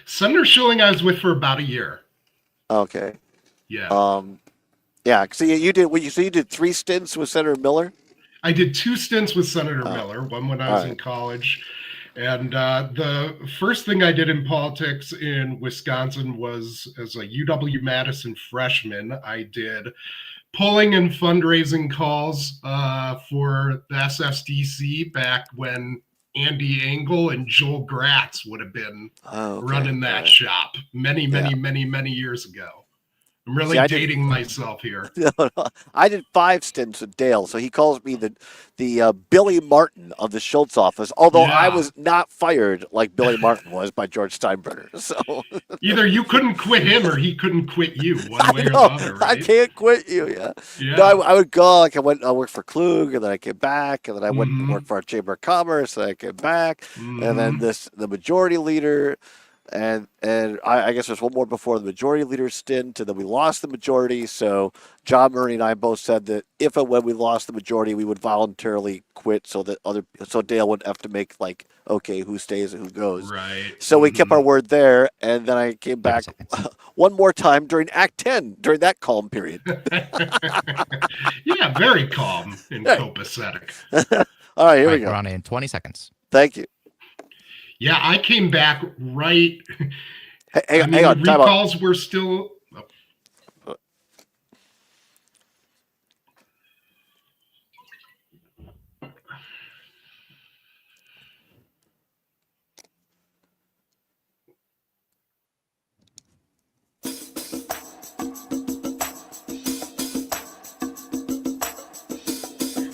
Senator Schilling, I was with for about a year. Okay. Yeah. Yeah. So you did. You did 3 stints with Senator Miller. I did 2 stints with Senator Miller. One when I was in college, and the first thing I did in politics in Wisconsin was as a UW-Madison freshman. I did polling and fundraising calls for the SSDC back when Andy Engel and Joel Gratz would have been running that shop many years ago. I'm really See, dating myself here. I did 5 stints with Dale, so he calls me the Billy Martin of the Schultz office. Although I Yeah. was not fired like Billy Martin was by George Steinbrenner. So Either you couldn't quit him or he couldn't quit you, one way or the know, other, I right? can't quit you. Yeah. Yeah. No, I would go. Like I worked for Klug, and then I came back, and then I went and Mhm. worked for our Chamber of Commerce, and I came back, and then Mhm. the majority leader. And I guess there's one more before the majority leader stint, and then we lost the majority. So John Murray and I both said that if and when we lost the majority, we would voluntarily quit, so that so Dale wouldn't have to make like, okay, who stays and who goes. Right. So we kept our word there, and then I came back one more time during Act 10 during that calm period. Yeah, very calm and copacetic. All right, here we We're go. on in 20 seconds. Thank you. Yeah, I came back right. Hang I mean, on, the time out. recalls were still.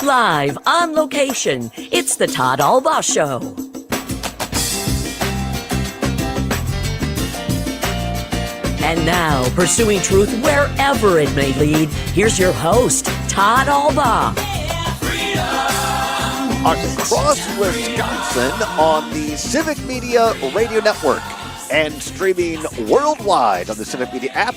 Live on location, it's the Todd Allbaugh Show. And now, pursuing truth wherever it may lead, here's your host, Todd Allbaugh. Across Wisconsin on the Civic Media Radio Network and streaming worldwide on the Civic Media app.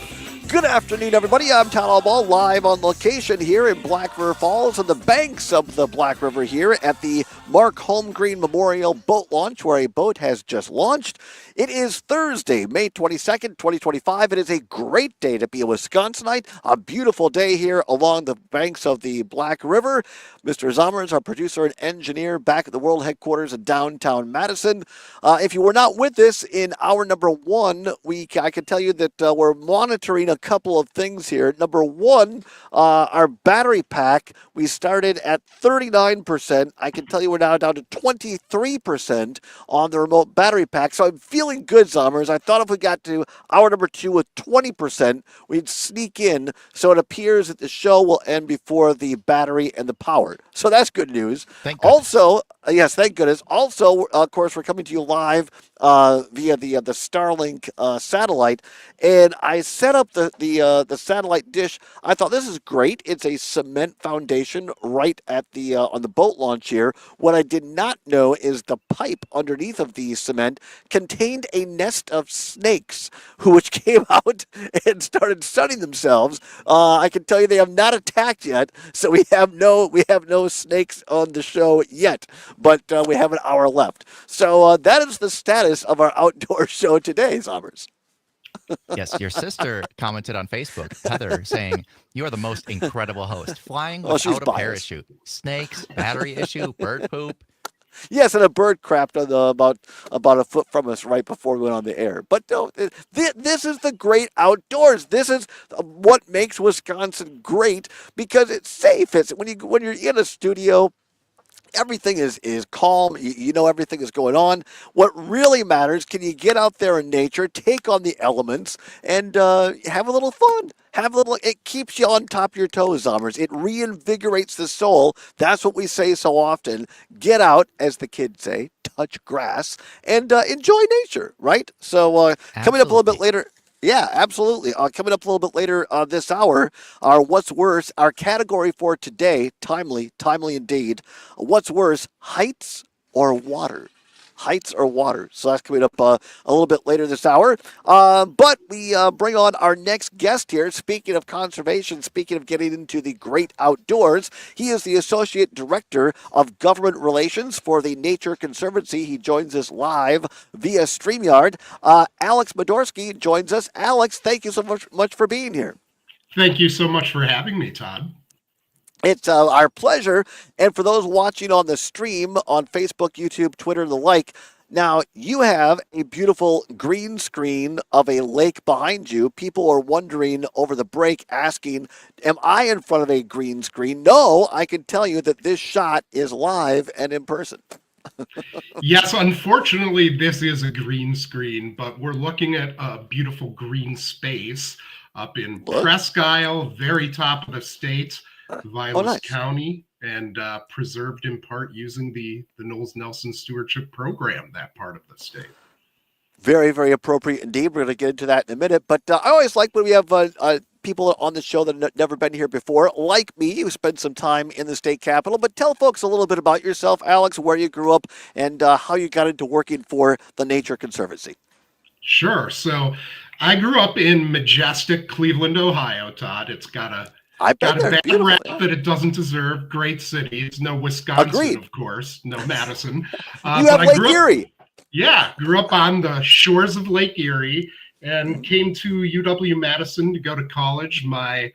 Good afternoon, everybody. I'm Todd Allbaugh, live on location here in Black River Falls on the banks of the Black River here at the Mark Holmgreen Memorial Boat Launch, where a boat has just launched. It is Thursday, May 22nd, 2025. It is a great day to be a Wisconsinite, a beautiful day here along the banks of the Black River. Mr. Zommers, our producer and engineer, back at the world headquarters in downtown Madison. If you were not with us in hour number 1, I can tell you that we're monitoring a couple of things here. Number 1, our battery pack, we started at 39%. I can tell you we're now down to 23% on the remote battery pack. So I'm feeling good, Zommers. I thought if we got to hour number 2 with 20%, we'd sneak in. So it appears that the show will end before the battery and the power. So that's good news. Also, yes, thank goodness. Also, of course, we're coming to you live via the Starlink satellite, and I set up the satellite dish. I thought this is great. It's a cement foundation right at the on the boat launch here. What I did not know is the pipe underneath of the cement contained a nest of snakes, which came out and started sunning themselves. I can tell you they have not attacked yet, so we have no snakes on the show yet, but we have an hour left. So that is the status of our outdoor show today, Zommers. Yes, your sister commented on Facebook, Heather, saying, "You are the most incredible host. Flying without a parachute. Snakes, battery issue, bird poop." Yes, and a bird crapped on about a foot from us right before we went on the air. But no, this is the great outdoors. This is what makes Wisconsin great because it's safe. It's when you're in a studio, everything is calm. You know everything is going on. What really matters, can you get out there in nature, take on the elements, and have a little fun? It keeps you on top of your toes, Zommers. It reinvigorates the soul. That's what we say so often. Get out, as the kids say, touch grass, and enjoy nature, right? So coming up a little bit later. Yeah, absolutely. Coming up a little bit later this hour, our What's Worse, our category for today, timely indeed. What's worse, heights or water? Heights or water. So that's coming up a little bit later this hour. But we bring on our next guest here. Speaking of conservation, speaking of getting into the great outdoors, he is the Associate Director of Government Relations for the Nature Conservancy. He joins us live via StreamYard. Alex Modorsky joins us. Alex, thank you so much for being here. Thank you so much for having me, Todd. It's our pleasure. And for those watching on the stream on Facebook, YouTube, Twitter, and the like, now you have a beautiful green screen of a lake behind you. People are wondering over the break, asking, am I in front of a green screen? No, I can tell you that this shot is live and in person. Yes, unfortunately, this is a green screen, but we're looking at a beautiful green space. up in Look. Presque Isle, very top of the state, Vilas nice. County, and preserved in part using the Knowles Nelson Stewardship Program, that part of the state. Very, very appropriate indeed. We're going to get into that in a minute. But I always like when we have people on the show that have never been here before, like me. You spent some time in the state capitol. But tell folks a little bit about yourself, Alex, where you grew up, and how you got into working for the Nature Conservancy. Sure. So I grew up in majestic Cleveland, Ohio, Todd. It's got a bad rap that it doesn't deserve. Great city. It's no Wisconsin, Agreed. Of course. No Madison. You have Lake Erie. Yeah, grew up on the shores of Lake Erie and came to UW-Madison to go to college. My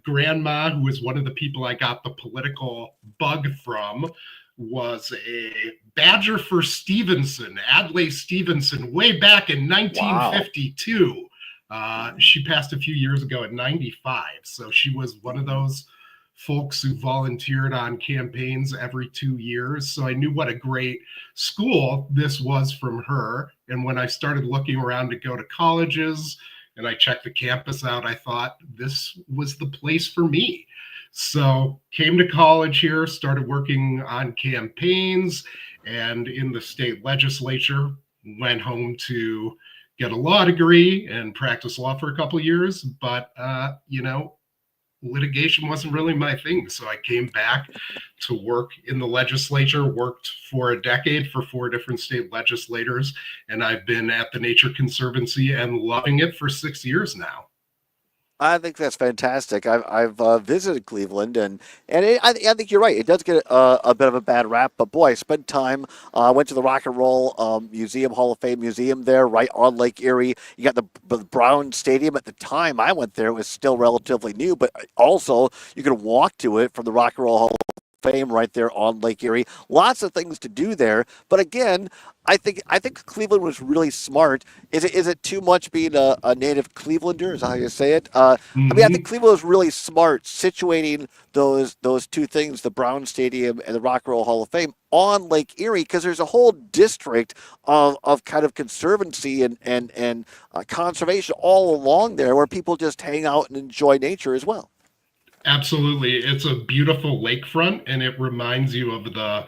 grandma, who was one of the people I got the political bug from, was a badger for Stevenson, Adlai Stevenson, way back in 1952. She passed a few years ago at 95. So she was one of those folks who volunteered on campaigns every 2 years. So I knew what a great school this was from her. And when I started looking around to go to colleges and I checked the campus out, I thought this was the place for me. So came to college here, started working on campaigns and in the state legislature, went home to get a law degree and practice law for a couple of years. But, litigation wasn't really my thing. So I came back to work in the legislature, worked for a decade for 4 different state legislators, and I've been at the Nature Conservancy and loving it for 6 years now. I think that's fantastic. I've visited Cleveland, and I think you're right. It does get a bit of a bad rap, but boy, I spent time. I went to the Rock and Roll Museum, Hall of Fame Museum there, right on Lake Erie. You got the Brown Stadium. At the time I went there, it was still relatively new, but also you could walk to it from the Rock and Roll Hall of Fame right there on Lake Erie. Lots of things to do there, but again, I think Cleveland was really smart. Is it too much being a native Clevelander? Is that how you say it? I mean, I think Cleveland was really smart situating those two things, the Brown Stadium and the Rock and Roll Hall of Fame, on Lake Erie, because there's a whole district of kind of conservancy and conservation all along there where people just hang out and enjoy nature as well. Absolutely. It's a beautiful lakefront, and it reminds you of the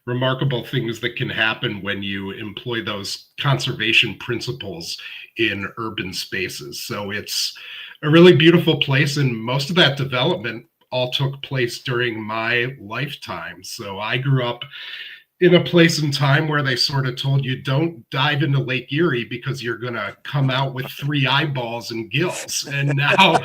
remarkable things that can happen when you employ those conservation principles in urban spaces. So it's a really beautiful place, and most of that development all took place during my lifetime. So I grew up in a place and time where they sort of told you don't dive into Lake Erie because you're going to come out with 3 eyeballs and gills. And now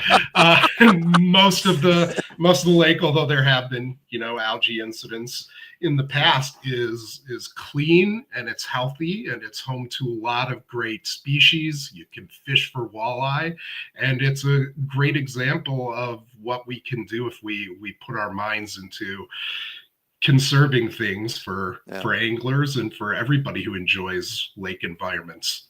most of the lake, although there have been, algae incidents in the past, is clean and it's healthy and it's home to a lot of great species. You can fish for walleye, and it's a great example of what we can do if we put our minds into conserving things for anglers and for everybody who enjoys lake environments.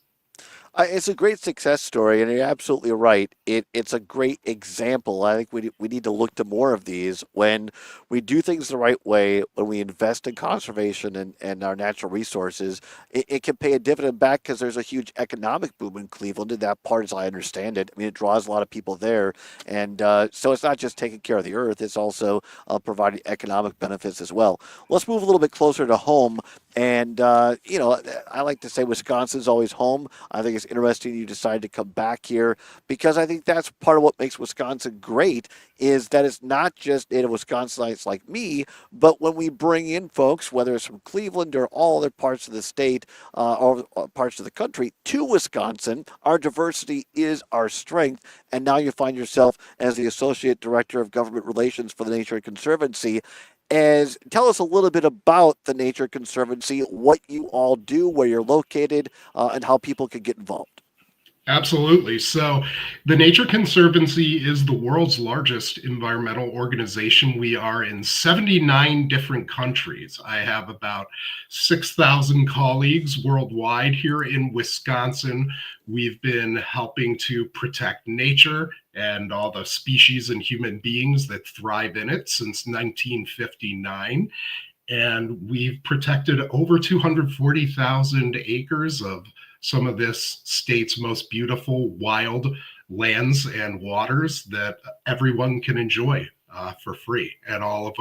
It's a great success story, and you're absolutely right. It's a great example. I think we need to look to more of these when we do things the right way, when we invest in conservation and our natural resources. It can pay a dividend back because there's a huge economic boom in Cleveland, and that part, as I understand it. I mean, it draws a lot of people there, and so it's not just taking care of the earth, it's also providing economic benefits as well. Let's move a little bit closer to home. And, I like to say Wisconsin's always home. I think it's interesting you decided to come back here because I think that's part of what makes Wisconsin great is that it's not just native Wisconsinites like me, but when we bring in folks, whether it's from Cleveland or all other parts of the state or parts of the country, to Wisconsin, our diversity is our strength. And now you find yourself as the Associate Director of Government Relations for the Nature Conservancy. Tell us a little bit about the Nature Conservancy, what you all do, where you're located, and how people can get involved. Absolutely. So the Nature Conservancy is the world's largest environmental organization. We are in 79 different countries. I have about 6,000 colleagues worldwide here in Wisconsin. We've been helping to protect nature and all the species and human beings that thrive in it since 1959. And we've protected over 240,000 acres of some of this state's most beautiful wild lands and waters that everyone can enjoy for free, and all of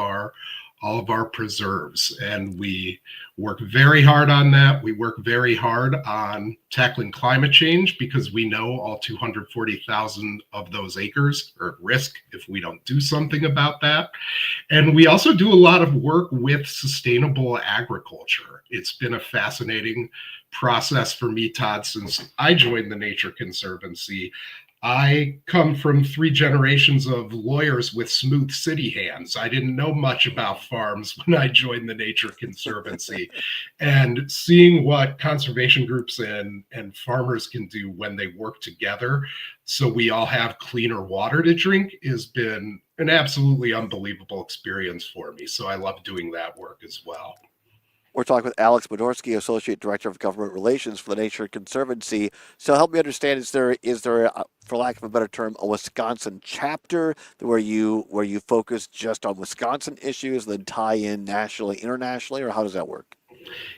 our preserves. And we work very hard on that. We work very hard on tackling climate change because we know all 240,000 of those acres are at risk if we don't do something about that. And we also do a lot of work with sustainable agriculture. It's been a fascinating process for me, Todd, since I joined the Nature Conservancy. I come from 3 generations of lawyers with smooth city hands. I didn't know much about farms when I joined the Nature Conservancy. And seeing what conservation groups and farmers can do when they work together so we all have cleaner water to drink has been an absolutely unbelievable experience for me. So I love doing that work as well. We're talking with Alex Bodorsky, Associate Director of Government Relations for the Nature Conservancy. So help me understand, is there for lack of a better term, a Wisconsin chapter where you focus just on Wisconsin issues, then tie in nationally, internationally, or how does that work?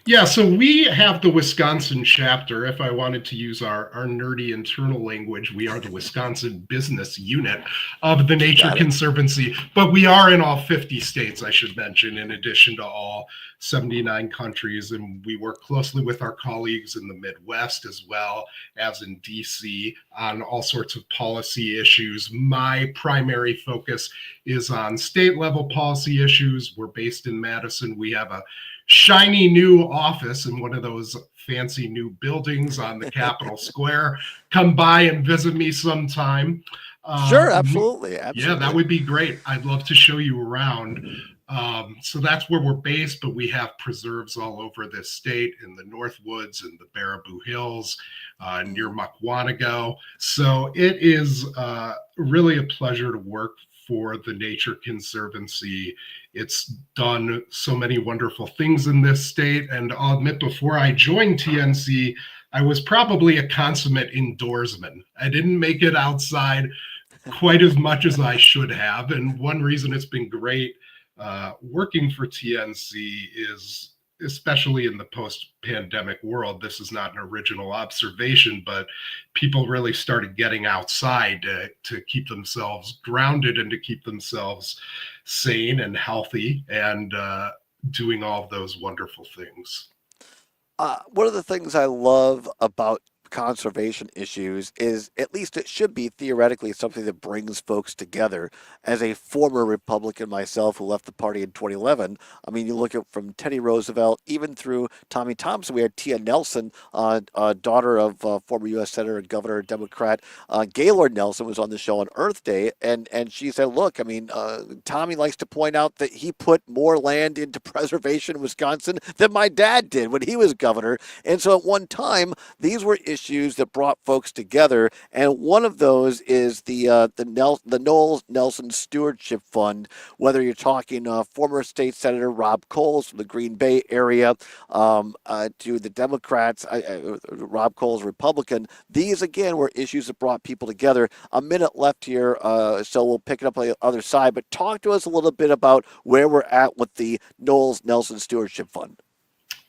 Yeah, so we have the Wisconsin chapter. If I wanted to use our nerdy internal language, we are the Wisconsin business unit of the Nature Conservancy. But we are in all 50 states, I should mention, in addition to all 79 countries. And we work closely with our colleagues in the Midwest as well as in DC on all sorts of policy issues. My primary focus is on state level policy issues. We're based in Madison. We have a shiny new office in one of those fancy new buildings on the Capitol Square. Come by and visit me sometime. Sure, absolutely. Yeah, that would be great. I'd love to show you around. So that's where we're based, but we have preserves all over this state, in the Northwoods and the Baraboo Hills, near Muckwonago. So it is really a pleasure to work for the Nature Conservancy. It's done so many wonderful things in this state. And I'll admit, before I joined TNC, I was probably a consummate indoorsman. I didn't make it outside quite as much as I should have. And one reason it's been great working for TNC is, especially in the post-pandemic world, this is not an original observation, but people really started getting outside to keep themselves grounded and to keep themselves sane and healthy and doing all of those wonderful things. One of the things I love about conservation issues is, at least it should be theoretically, something that brings folks together. As a former Republican myself who left the party in 2011, I mean, you look at from Teddy Roosevelt even through Tommy Thompson. We had Tia Nelson, daughter of former U.S. Senator and Governor Democrat Gaylord Nelson, was on the show on Earth Day, and she said, look, I mean, Tommy likes to point out that he put more land into preservation in Wisconsin than my dad did when he was governor. And so at one time, these were issues that brought folks together, and one of those is the Noel Nelson Stewardship Fund. Whether you're talking former state senator Rob Coles from the Green Bay area, to the Democrats, Rob Coles, Republican, these again were issues that brought people together. A minute left here, so we'll pick it up on the other side. But talk to us a little bit about where we're at with the Noel Nelson Stewardship Fund.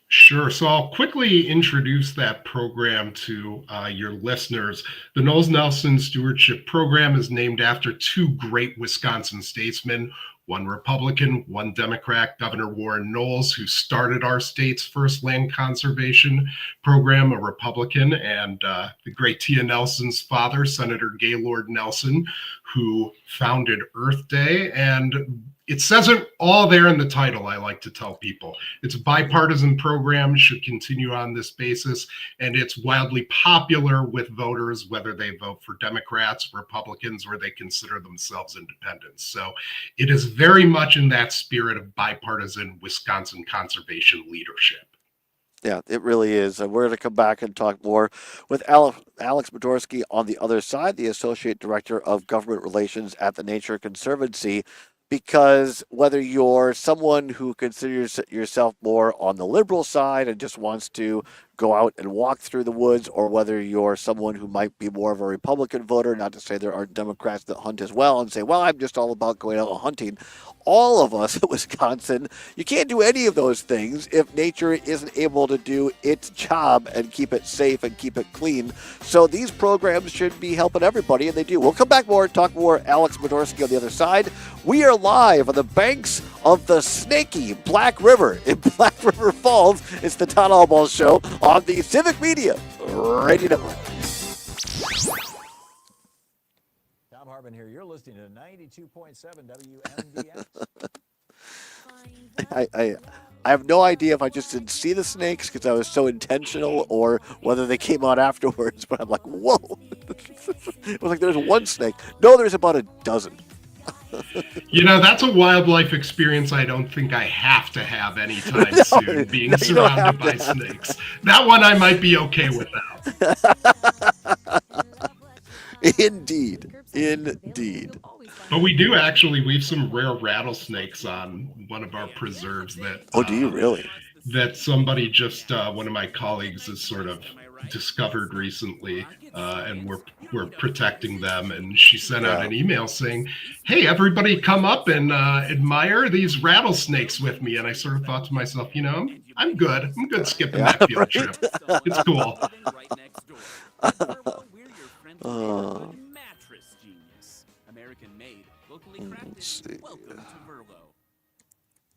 Sure. So I'll quickly introduce that program to your listeners. The Noel Nelson Stewardship Program is named after 2 great Wisconsin statesmen, one Republican, one Democrat, Governor Warren Knowles, who started our state's first land conservation program, a Republican, and the great Tia Nelson's father, Senator Gaylord Nelson, who founded Earth Day. And it says it all there in the title, I like to tell people. It's a bipartisan program, should continue on this basis, and it's wildly popular with voters, whether they vote for Democrats, Republicans, or they consider themselves independents. So it is very much in that spirit of bipartisan Wisconsin conservation leadership. Yeah, it really is. We're going to come back and talk more with Alex Bodorsky on the other side, the Associate Director of Government Relations at the Nature Conservancy. Because whether you're someone who considers yourself more on the liberal side and just wants to go out and walk through the woods, or whether you're someone who might be more of a Republican voter, not to say there aren't Democrats that hunt as well and say, well, I'm just all about going out and hunting. All of us at Wisconsin, you can't do any of those things if nature isn't able to do its job and keep it safe and keep it clean. So these programs should be helping everybody, and they do. We'll come back more and talk more Alex Modorsky on the other side. We are live on the banks of the snaky Black River in Black River Falls. It's the Todd Allbaugh Show on the Civic Media Radio Network. Tom Hartman here. You're listening to 92.7 WMDX. I have no idea if I just didn't see the snakes because I was so intentional, or whether they came out afterwards, but I'm like, whoa. It was like there's one snake. No, there's about a dozen. That's a wildlife experience I don't think I have to have anytime soon, being surrounded by snakes. That one I might be okay without. Indeed. But we have some rare rattlesnakes on one of our preserves that... Oh, do you really? That somebody just, one of my colleagues has sort of discovered recently, and we're protecting them. And she sent out an email saying, hey, everybody come up and admire these rattlesnakes with me. And I sort of thought to myself, I'm good. I'm good skipping that field trip. It's cool. Let's see.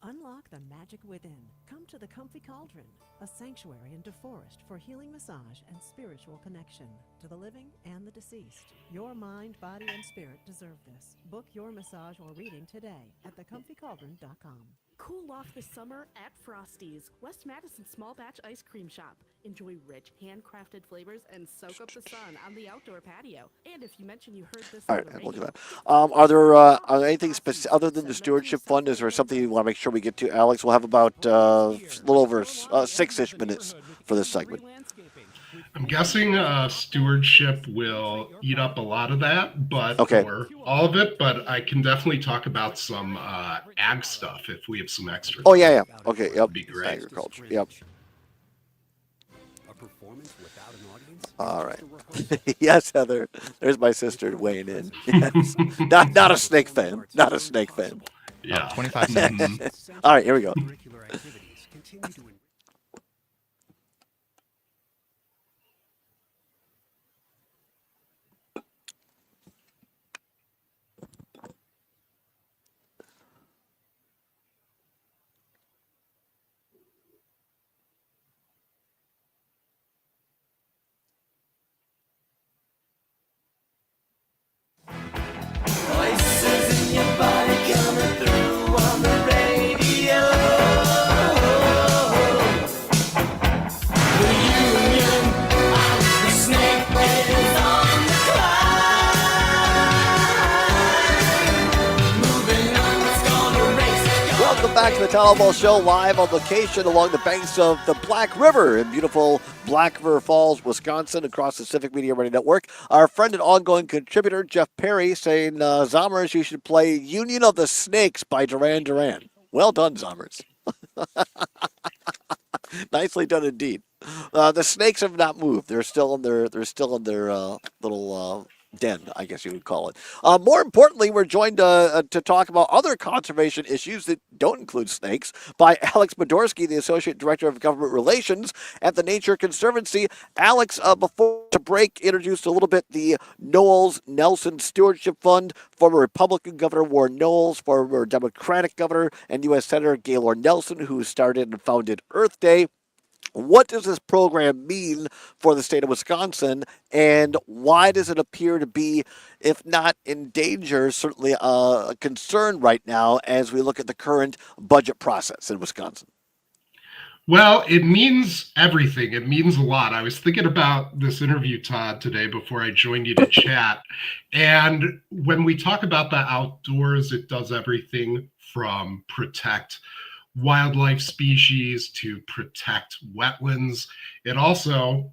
Unlock the magic within. Come to the Comfy Cauldron, a sanctuary in DeForest for healing massage and spiritual connection to the living and the deceased. Your mind, body, and spirit deserve this. Book your massage or reading today at thecomfycauldron.com. Cool off this summer at Frosty's, West Madison small batch ice cream shop. Enjoy rich, handcrafted flavors and soak up the sun on the outdoor patio. And if you mention you heard this All on right, the look at radio, that. Are there anything other than the stewardship fund? Is there something you want to make sure we get to, Alex? We'll have about a little over 6-ish minutes for this segment. I'm guessing stewardship will eat up a lot of that, or all of it, but I can definitely talk about some ag stuff if we have some extra. Oh, yeah. Okay, yep. That'd be great. Agriculture, yep. All right. Yes, Heather. There's my sister weighing in. Yes. Not a snake fan. Not a snake fan. Yeah. 25 seconds. All right, here we go. Voices in your body coming through on the radio. The union of the snake is on the climb. Moving on, it's gonna race. Welcome back to the Todd Allbaugh Show, live on location along the banks of the Black River in beautiful Black River Falls, Wisconsin, across the Civic Media Radio Network. Our friend and ongoing contributor, Jeff Perry, saying, Zommers, you should play Union of the Snakes by Duran Duran. Well done, Zommers. Nicely done indeed. The snakes have not moved. They're still in their little den, I guess you would call it. More importantly, we're joined to talk about other conservation issues that don't include snakes by Alex Modorsky, the Associate Director of Government Relations at the Nature Conservancy. Alex, before the break, introduced a little bit the Knowles Nelson Stewardship Fund. Former Republican Governor Warren Knowles, former Democratic Governor and U.S. Senator Gaylord Nelson, who started and founded Earth Day. What does this program mean for the state of Wisconsin, and why does it appear to be, if not in danger, certainly a concern right now as we look at the current budget process in Wisconsin? Well, it means everything. It means a lot. I was thinking about this interview, Todd, today before I joined you to chat. And when we talk about the outdoors, it does everything from protect wildlife species to protect wetlands. It also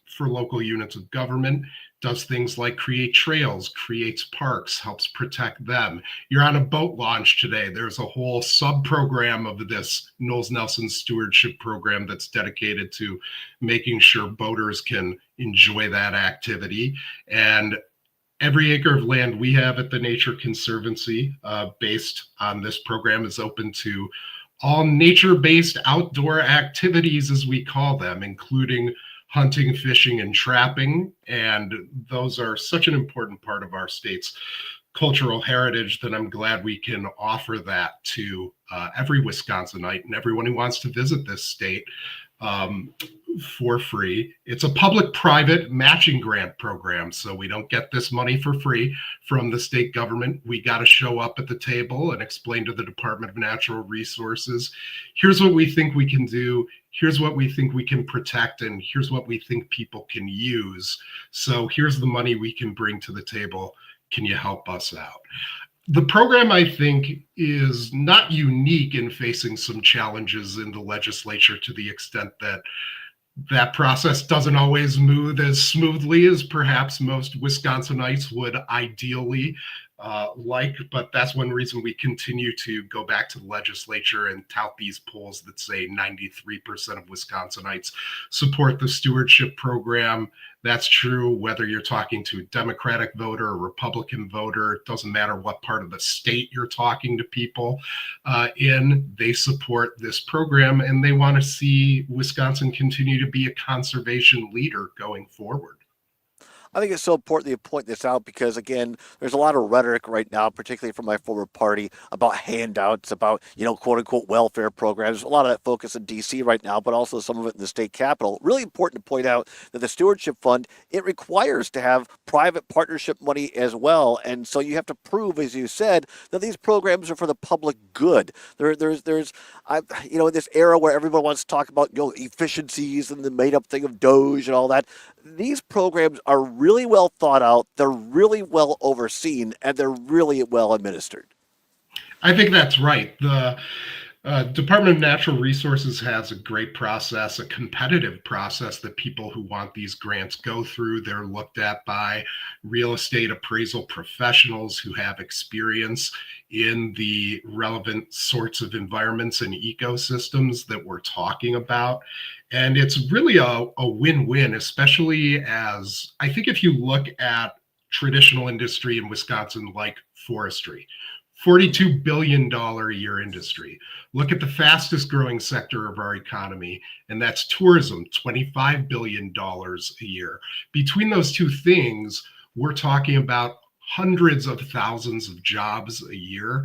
for local units of government, does things like create trails, creates parks, helps protect them. You're on a boat launch today. There's a whole sub-program of this Knowles Nelson Stewardship Program that's dedicated to making sure boaters can enjoy that activity. And every acre of land we have at the Nature Conservancy, based on this program, is open to all nature-based outdoor activities, as we call them, including hunting, fishing, and trapping. And those are such an important part of our state's cultural heritage that I'm glad we can offer that to every Wisconsinite and everyone who wants to visit this state for free. It's a public-private matching grant program, so we don't get this money for free from the state government. We got to show up at the table and explain to the Department of Natural Resources, here's what we think we can do, here's what we think we can protect, and here's what we think people can use. So here's the money we can bring to the table. Can you help us out? The program, I think, is not unique in facing some challenges in the legislature, to the extent that that process doesn't always move as smoothly as perhaps most Wisconsinites would ideally like. But that's one reason we continue to go back to the legislature and tout these polls that say 93% of Wisconsinites support the stewardship program. That's true whether you're talking to a Democratic voter or Republican voter. It doesn't matter what part of the state you're talking to people in. They support this program, and they want to see Wisconsin continue to be a conservation leader going forward. I think it's so important that you point this out because, again, there's a lot of rhetoric right now, particularly from my former party, about handouts, about, quote unquote welfare programs. A lot of that focus in D.C. right now, but also some of it in the state capitol. Really important to point out that the Stewardship Fund, it requires to have private partnership money as well. And so you have to prove, as you said, that these programs are for the public good. In this era where everyone wants to talk about, efficiencies and the made up thing of Doge and all that, these programs are really well thought out, they're really well overseen, and they're really well administered. I think that's right. The Department of Natural Resources has a great process, a competitive process that people who want these grants go through. They're looked at by real estate appraisal professionals who have experience in the relevant sorts of environments and ecosystems that we're talking about. And it's really a win-win, especially as I think if you look at traditional industry in Wisconsin like forestry, $42 billion a year industry. Look at the fastest growing sector of our economy, and that's tourism, $25 billion a year. Between those two things, we're talking about hundreds of thousands of jobs a year.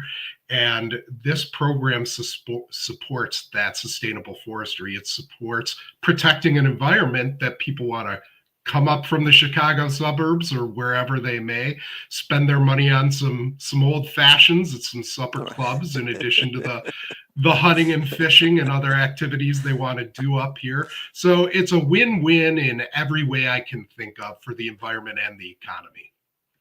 And this program supports that sustainable forestry. It supports protecting an environment that people want to come up from the Chicago suburbs or wherever they may, spend their money on some old fashions at some supper clubs, in addition to the hunting and fishing and other activities they want to do up here. So it's a win-win in every way I can think of for the environment and the economy.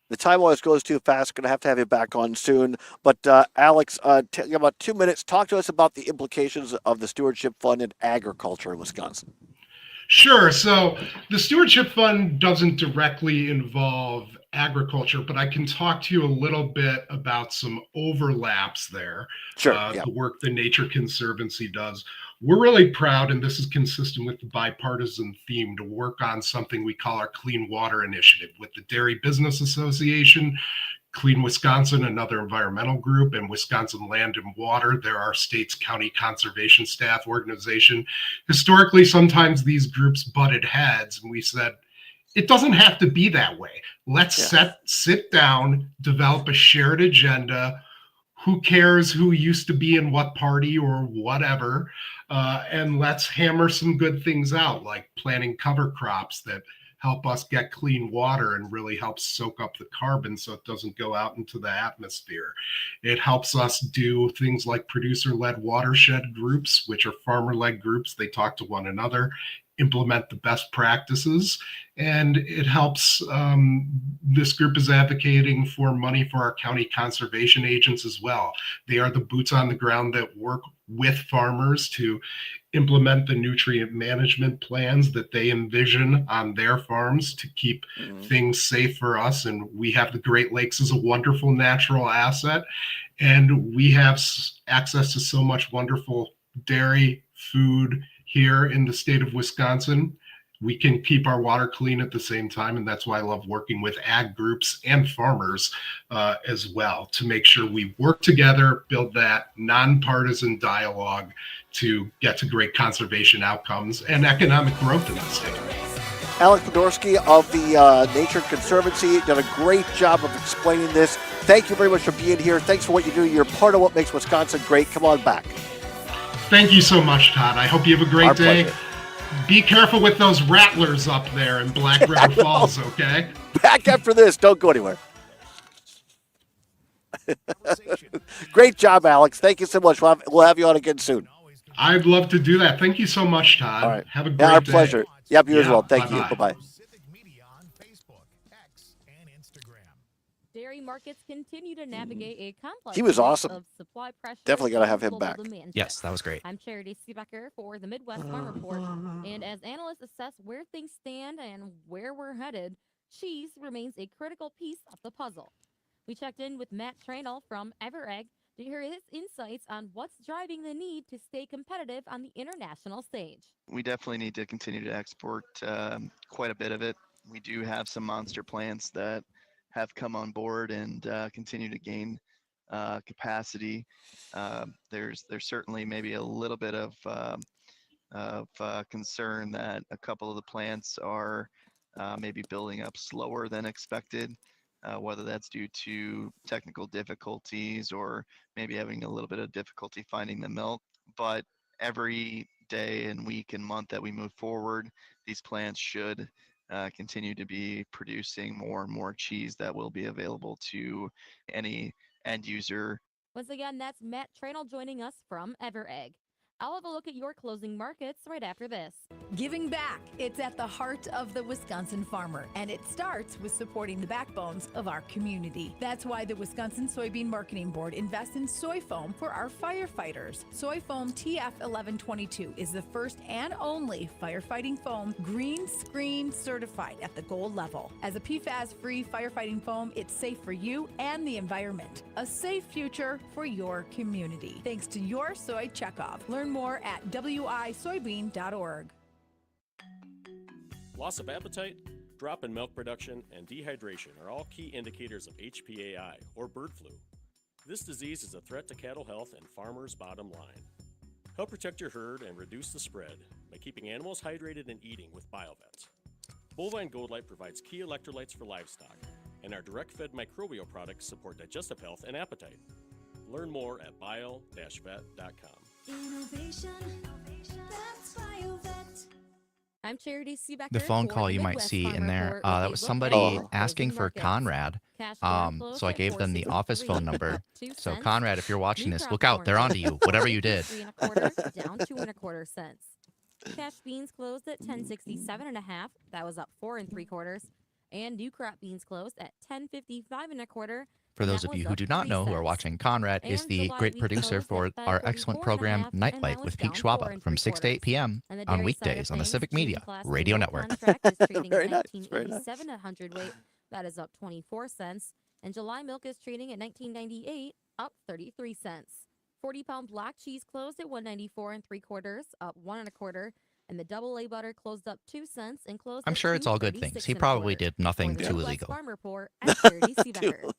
The time always goes too fast. Going to have you back on soon. But Alex, about 2 minutes, talk to us about the implications of the Stewardship Fund in agriculture in Wisconsin. Sure. So the Stewardship Fund doesn't directly involve agriculture, but I can talk to you a little bit about some overlaps there. Sure. The work the Nature Conservancy does. We're really proud, and this is consistent with the bipartisan theme, to work on something we call our Clean Water Initiative with the Dairy Business Association, Clean Wisconsin, another environmental group, and Wisconsin Land and Water. They're our state's county conservation staff organization. Historically, sometimes these groups butted heads, and we said, it doesn't have to be that way. Let's sit down, develop a shared agenda. Who cares who used to be in what party or whatever? And let's hammer some good things out, like planting cover crops that help us get clean water and really help soak up the carbon so it doesn't go out into the atmosphere. It helps us do things like producer-led watershed groups, which are farmer-led groups. They talk to one another, implement the best practices. And it helps. This group is advocating for money for our county conservation agents as well. They are the boots on the ground that work with farmers to implement the nutrient management plans that they envision on their farms to keep things safe for us. And we have the Great Lakes as a wonderful natural asset. And we have access to so much wonderful dairy food here in the state of Wisconsin. We can keep our water clean at the same time. And that's why I love working with ag groups and farmers as well, to make sure we work together, build that nonpartisan dialogue to get to great conservation outcomes and economic growth in the state. Alec Fedorsky of the Nature Conservancy done a great job of explaining this. Thank you very much for being here. Thanks for what you do. You're part of what makes Wisconsin great. Come on back. Thank you so much, Todd. I hope you have a great day. Pleasure. Be careful with those rattlers up there in Black River Falls, okay? Back after this. Don't go anywhere. Great job, Alex. Thank you so much. We'll have you on again soon. I'd love to do that. Thank you so much, Todd. All right. Have a great our day. pleasure. Yep, you as well. Thank you. bye-bye. Bye-bye. Dairy markets continue to navigate a complex He was mix awesome. of supply pressure Definitely gotta and have him global back. demand Yes, shifts. that was great. I'm Charity Seebecker for the Midwest Farm Report, and as analysts assess where things stand and where we're headed, cheese remains a critical piece of the puzzle. We checked in with Matt Trandall from Everegg to hear his insights on what's driving the need to stay competitive on the international stage. We definitely need to continue to export quite a bit of it. We do have some monster plants that have come on board and continue to gain capacity. There's certainly maybe a little bit of concern that a couple of the plants are maybe building up slower than expected, whether that's due to technical difficulties or maybe having a little bit of difficulty finding the milk. But every day and week and month that we move forward, these plants should continue to be producing more and more cheese that will be available to any end user. Once again, that's Matt Trandall joining us from Everegg. I'll have a look at your closing markets right after this. Giving back. It's at the heart of the Wisconsin farmer, and it starts with supporting the backbones of our community. That's why the Wisconsin Soybean Marketing Board invests in soy foam for our firefighters. Soy foam TF1122 is the first and only firefighting foam green screen certified at the gold level. As a PFAS-free firefighting foam, it's safe for you and the environment. A safe future for your community. Thanks to your soy checkoff. Learn more at wisoybean.org. Loss of appetite, drop in milk production, and dehydration are all key indicators of HPAI, or bird flu. This disease is a threat to cattle health and farmers' bottom line. Help protect your herd and reduce the spread by keeping animals hydrated and eating with BioVet. Bovine Gold Light provides key electrolytes for livestock, and our direct-fed microbial products support digestive health and appetite. Learn more at bio-vet.com. Innovation, that's BioVet. I'm Charity Seebecker. The phone for call the you might Midwest see Farm in there, Report with that a was look somebody at your asking closing for markets. Conrad. Cash corn So closed I at gave them the office phone 4.63, number. up 2 So cents. Conrad, if you're watching New this, crop look out. corn They're onto closed you. at Whatever you did. 3.25, down 2 1/4 cents. Cash beans closed at 10.67 1/2. That was up 4 3/4. And new crop beans closed at 10.55 1/4. For those of you who do not know who are watching, Conrad is the great producer for our excellent program Nightlight with Pete Schwaba from 6 to 8 p.m. on weekdays on the Civic Media Radio Network. Contract is trading Very at nice, very nice. 19.87 a hundredweight. That is up 24 cents. And July milk is trading at 19.98, up 33 cents. 40-pound block cheese closed at 1.94 3/4, up 1 1/4. And the double A butter closed up 2 cents and closed. I'm at sure it's all good 2.36 things. He probably 1/4. did nothing For the too Midwest illegal. Farm Report, I'm Charity Seebecker.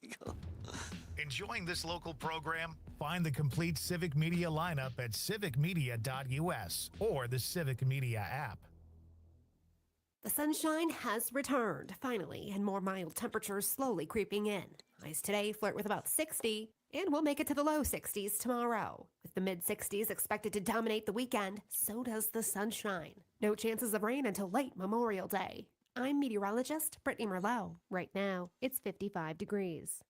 Enjoying this local program? Find the complete Civic Media lineup at civicmedia.us or the Civic Media app. The sunshine has returned, finally, and more mild temperatures slowly creeping in. Highs today flirt with about 60, and we'll make it to the low 60s tomorrow. With the mid-60s expected to dominate the weekend, so does the sunshine. No chances of rain until late Memorial Day. I'm meteorologist Brittany Merlot. Right now, it's 55 degrees.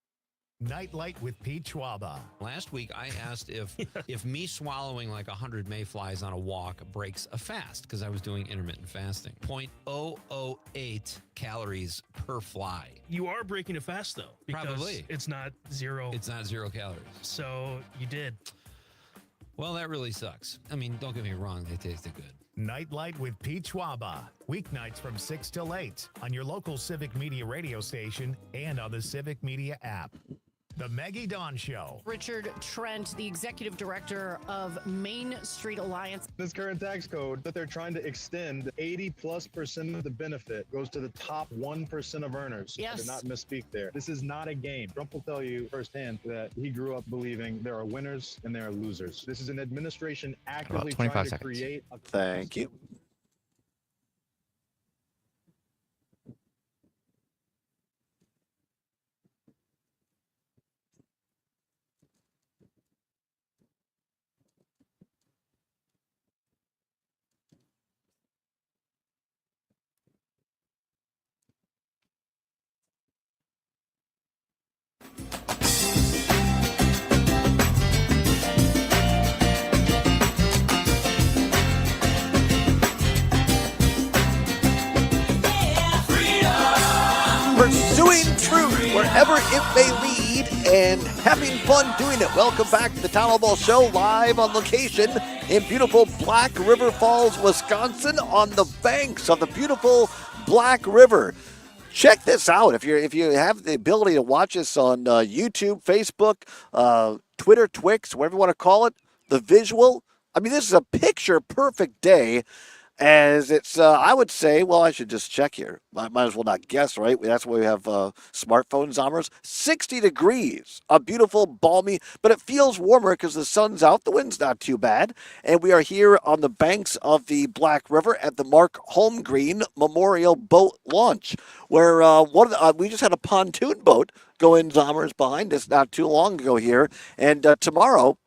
Nightlight with Pete Schwaba. Last week, I asked if me swallowing like 100 mayflies on a walk breaks a fast, because I was doing intermittent fasting. 0.008 calories per fly. You are breaking a fast, though. Because Probably. It's not zero. It's not 0 calories. So you did. Well, that really sucks. I mean, don't get me wrong, they tasted good. Nightlight with Pete Schwaba. Weeknights from 6 till 8 on your local Civic Media radio station and on the Civic Media app. The Maggie Dawn Show. Richard Trent, the executive director of Main Street Alliance. This current tax code that they're trying to extend, 80+% of the benefit goes to the top 1% of earners. Yes. I did not misspeak there. This is not a game. Trump will tell you firsthand that he grew up believing there are winners and there are losers. This is an administration actively trying to create a... Thank you. Pursuing truth wherever it may lead and having fun doing it. Welcome back to the Town Allbaugh Show, live on location in beautiful Black River Falls, Wisconsin, on the banks of the beautiful Black River. Check this out. If you have the ability to watch us on YouTube, Facebook, Twitter, Twix, whatever you want to call it, the visual. I mean, this is a picture-perfect day. As it's, I would say, well, I should just check here. Might as well not guess, right? That's why we have smartphones on us. 60 degrees, a beautiful, balmy, but it feels warmer because the sun's out. The wind's not too bad. And we are here on the banks of the Black River at the Mark Holmgreen Memorial Boat Launch, where we just had a pontoon boat go in Zommers behind us not too long ago here. And tomorrow,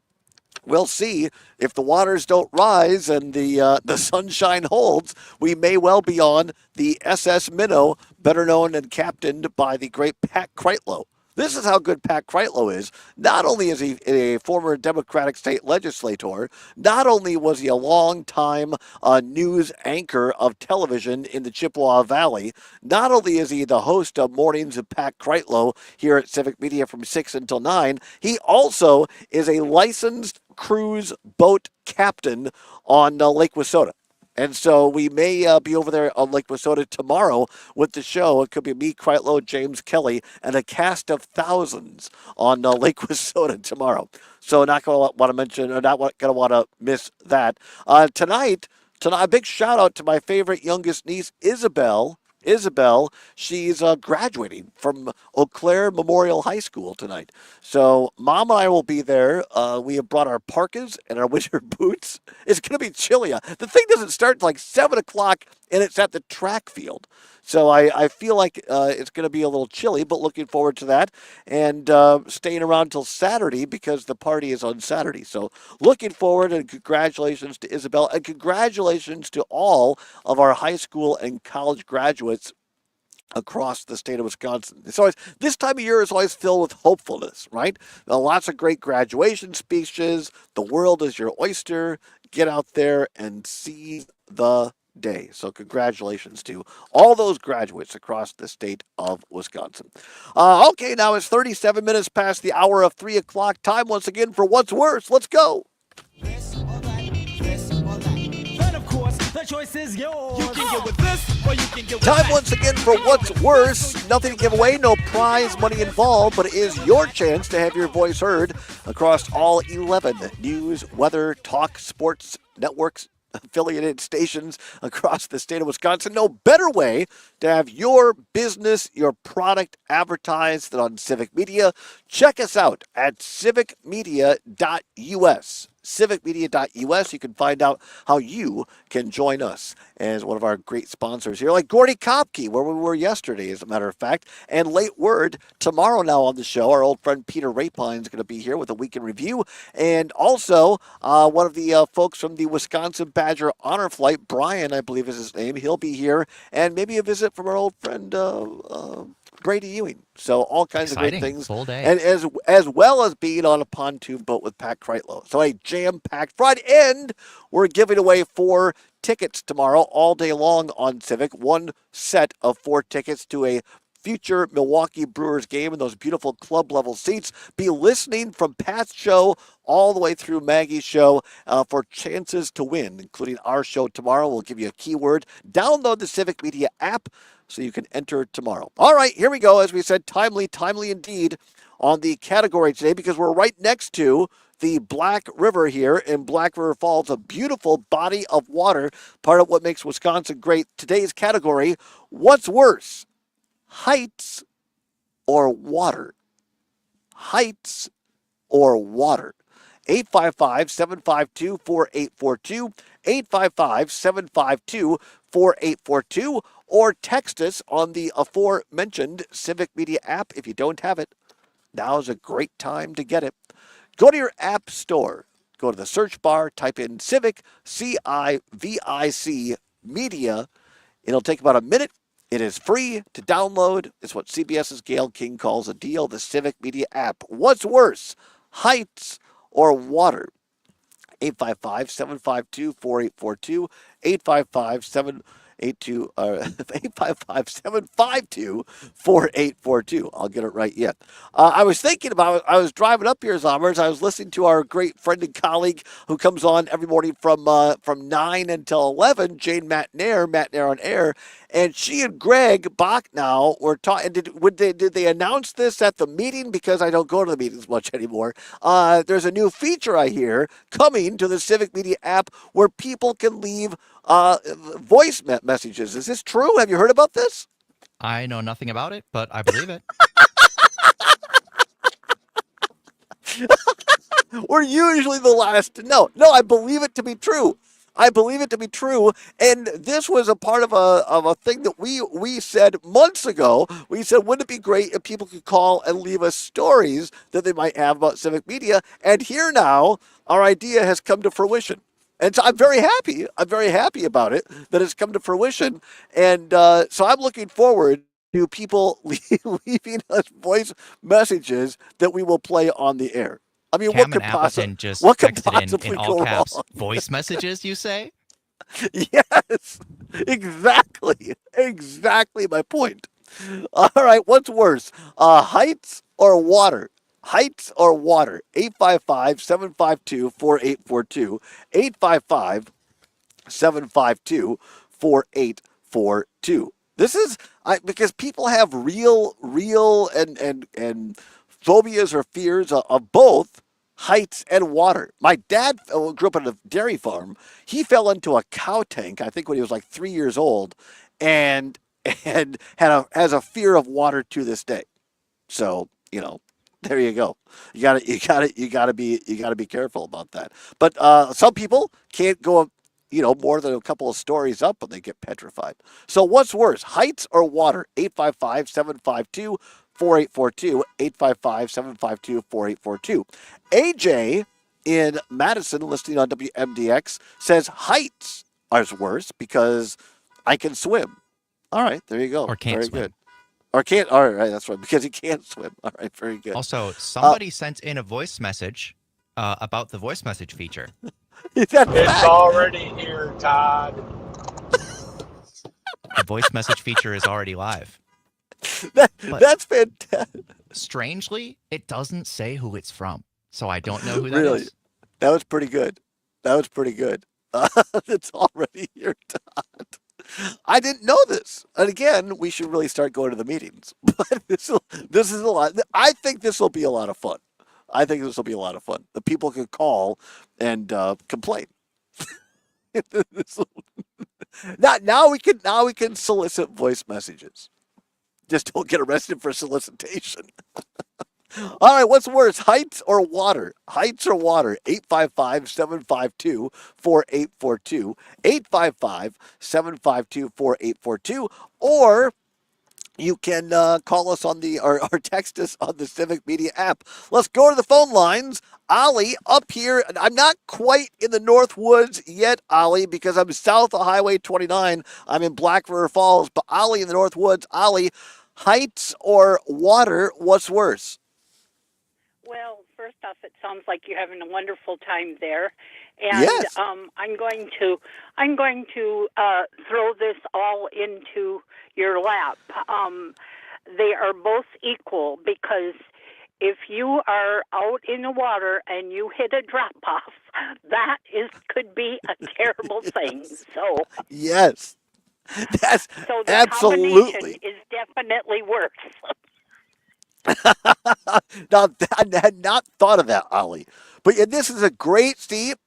we'll see if the waters don't rise and the sunshine holds. We may well be on the SS Minnow, better known and captained by the great Pat Kreitlow. This is how good Pat Kreitlow is. Not only is he a former Democratic state legislator, not only was he a long-time news anchor of television in the Chippewa Valley, not only is he the host of Mornings with Pat Kreitlow here at Civic Media from 6 until 9, he also is a licensed cruise boat captain on Lake Wissota. And so we may be over there on Lake Wissota tomorrow with the show. It could be me, Kreitlow, James Kelly, and a cast of thousands on Lake Wissota tomorrow. So not going to want to mention, or not going to want to miss that. Tonight, a big shout out to my favorite youngest niece, Isabel. She's graduating from Eau Claire Memorial High School tonight. So Mom and I will be there. We have brought our parkas and our winter boots. It's going to be chilly. The thing doesn't start until like 7 o'clock, and it's at the track field. So I feel like it's going to be a little chilly, but looking forward to that. And staying around till Saturday because the party is on Saturday. So looking forward, and congratulations to Isabel. And congratulations to all of our high school and college graduates across the state of Wisconsin. It's always, this time of year is always filled with hopefulness, right? Lots of great graduation speeches. The world is your oyster. Get out there and seize the day. So congratulations to all those graduates across the state of Wisconsin. Okay, now it's 37 minutes past the hour of 3 o'clock. Time once again for What's Worse. Let's go. The choice is yours. You can get with this, or you can get with Time that. once again for What's Worse. Nothing to give away, no prize money involved, but it is your chance to have your voice heard across all 11 news, weather, talk, sports networks, affiliated stations across the state of Wisconsin. No better way to have your business, your product advertised than on Civic Media. Check us out at civicmedia.us. civicmedia.us. You can find out how you can join us as one of our great sponsors here, like Gordy Kopke, where we were yesterday, as a matter of fact. And late word, tomorrow now on the show, our old friend Peter Rapine is going to be here with a weekend review. And also, one of the folks from the Wisconsin Badger Honor Flight, Brian, I believe is his name, he'll be here. And maybe a visit from our old friend Brady Ewing. So all kinds of great Exciting. things. Full day. And as well as being on a pontoon boat with Pat Kreitlow. So a jam-packed Friday. And we're giving away 4 tickets tomorrow all day long on Civic. 1 set of 4 tickets to a future Milwaukee Brewers game in those beautiful club level seats. Be listening from Pat's show all the way through Maggie's show for chances to win, including our show tomorrow. We'll give you a keyword. Download the Civic Media app so you can enter tomorrow. All right, here we go. As we said, timely indeed on the category today, because we're right next to the Black River here in Black River Falls, a beautiful body of water, part of what makes Wisconsin great. Today's category, what's worse, heights or water? Heights or water? 855-752-4842, 855-752-4842, or text us on the aforementioned Civic Media app. If you don't have it, now's a great time to get it. Go to your app store. Go to the search bar, type in Civic, CIVIC, Media. It'll take about a minute. It is free to download. It's what CBS's Gail King calls a deal, the Civic Media app. What's worse, heights or water? 855-752-4842, 855-752-4842. I'll get it right yet. I was thinking about, I was driving up here, Zommers. I was listening to our great friend and colleague who comes on every morning from 9 until 11, Jane Matnair on Air. And she and Greg Bachnow were talking. Did they announce this at the meeting? Because I don't go to the meetings much anymore. There's a new feature I hear coming to the Civic Media app where people can leave voice messages. Is this true? Have you heard about this? I know nothing about it, but I believe it. We're usually the last to know. No, I believe it to be true. I believe it to be true, and this was a part of a thing that we said months ago. We said, wouldn't it be great if people could call and leave us stories that they might have about Civic Media? And here now, our idea has come to fruition. And so I'm very happy. I'm very happy about it, that it's come to fruition. And so I'm looking forward to people leaving us voice messages that we will play on the air. I mean, Cam what could and Appleton possibly just what could texted possibly in all go caps wrong? voice messages, you say? Yes, exactly my point. All right, what's worse, heights or water? Heights or water? 855-752-4842, 855-752-4842. This is because people have real and phobias or fears of both heights and water. My dad grew up on a dairy farm. He fell into a cow tank, I think when he was like 3 years old, and has a fear of water to this day. So, there you go. You gotta be careful about that. But some people can't go more than a couple of stories up and they get petrified. So what's worse, heights or water? 855-752-4842, 855-752-4842. AJ in Madison, listening on WMDX, says heights are worse because I can swim. All right, there you go. Or can't Very swim. good. Or can't. All right, that's right. Because he can't swim. All right, very good. Also, somebody sent in a voice message about the voice message feature. It's already here, Todd. The voice message feature is already live. That's fantastic. Strangely, it doesn't say who it's from, so I don't know who that Really? is. That was pretty good. It's already here, Todd. I didn't know this. And again, we should really start going to the meetings. But this is a lot. I think this will be a lot of fun. The people can call and complain. Now we can solicit voice messages. Just don't get arrested for solicitation. All right, what's worse, heights or water? Heights or water? 855-752-4842, 855-752-4842, or you can call us on or text us on the Civic Media app. Let's go to the phone lines. Ollie, up here. I'm not quite in the North Woods yet, Ollie, because I'm south of Highway 29. I'm in Black River Falls, but Ollie in the North Woods. Ollie, heights or water? What's worse? Well, first off, it sounds like you're having a wonderful time there, and Yes. I'm going to throw this all into your lap. They are both equal because if you are out in the water and you hit a drop off, that could be a terrible thing. So Yes. That's so the absolutely. combination is definitely worse. Now, I had not thought of that, Ollie. But this is a great,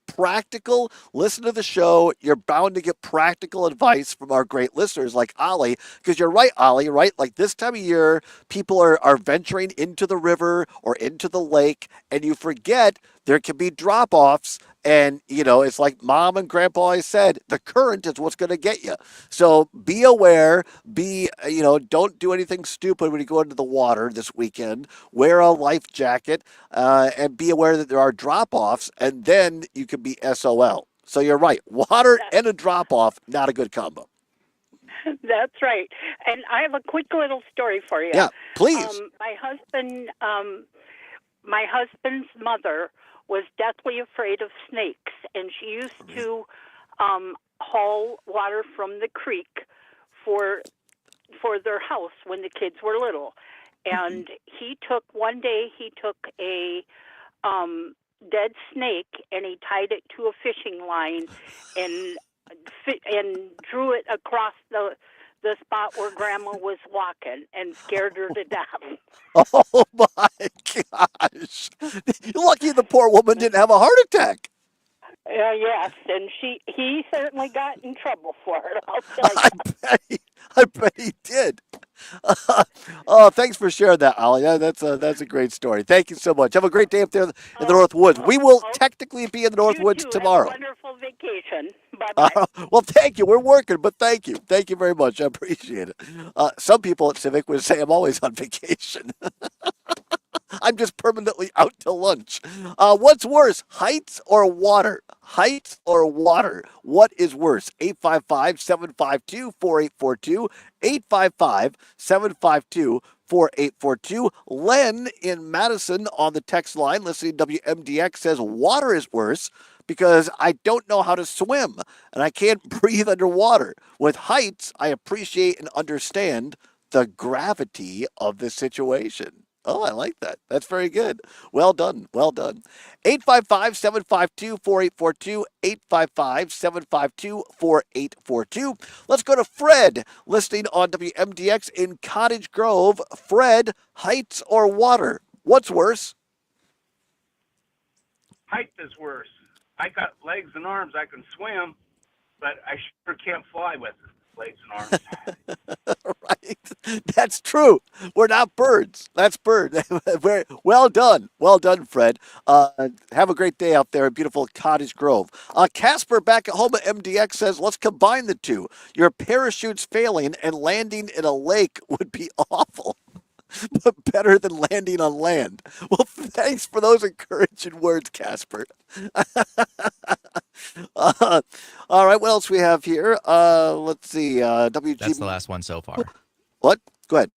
practical. Listen to the show. You're bound to get practical advice from our great listeners like Ollie. Because you're right, Ollie, right? Like this time of year, people are venturing into the river or into the lake, and you forget there can be drop offs. And, it's like Mom and Grandpa always said, the current is what's going to get you. So be aware, don't do anything stupid when you go into the water this weekend. Wear a life jacket and be aware that there are drop offs, and then you can be SOL. So you're right. Water and a drop off, not a good combo. That's right. And I have a quick little story for you. Yeah, please. My husband's mother was deathly afraid of snakes, and she used to haul water from the creek for their house when the kids were little. And one day he took a dead snake and he tied it to a fishing line and drew it across the spot where Grandma was walking and scared her to death. Oh my gosh! You're lucky the poor woman didn't have a heart attack. Yes, and he certainly got in trouble for it. I'll tell you. I bet he did. Oh, thanks for sharing that, Ollie. That's a great story. Thank you so much. Have a great day up there in the North Woods. We will technically be in the North Woods tomorrow. Have a wonderful vacation. Bye-bye. Well, thank you. We're working, but thank you. Thank you very much. I appreciate it. Some people at Civic would say I'm always on vacation. I'm just permanently out to lunch. What's worse, heights or water? Heights or water? What is worse? 855-752-4842. 855-752-4842. Len in Madison on the text line listening to WMDX says water is worse because I don't know how to swim and I can't breathe underwater. With heights, I appreciate and understand the gravity of the situation. Oh, I like that. That's very good. Well done. Well done. 855-752-4842. 855-752-4842. Let's go to Fred, listening on WMDX in Cottage Grove. Fred, heights or water? What's worse? Height is worse. I got legs and arms. I can swim, but I sure can't fly with legs and arms. Right. That's true. We're not birds. That's bird. Well done. Well done, Fred. Have a great day out there in beautiful Cottage Grove. Casper back at home at MDX says, let's combine the two. Your parachute's failing and landing in a lake would be awful, but better than landing on land. Well, thanks for those encouraging words, Casper. All right, what else we have here? Let's see. WG. That's the last one so far. What? Go ahead.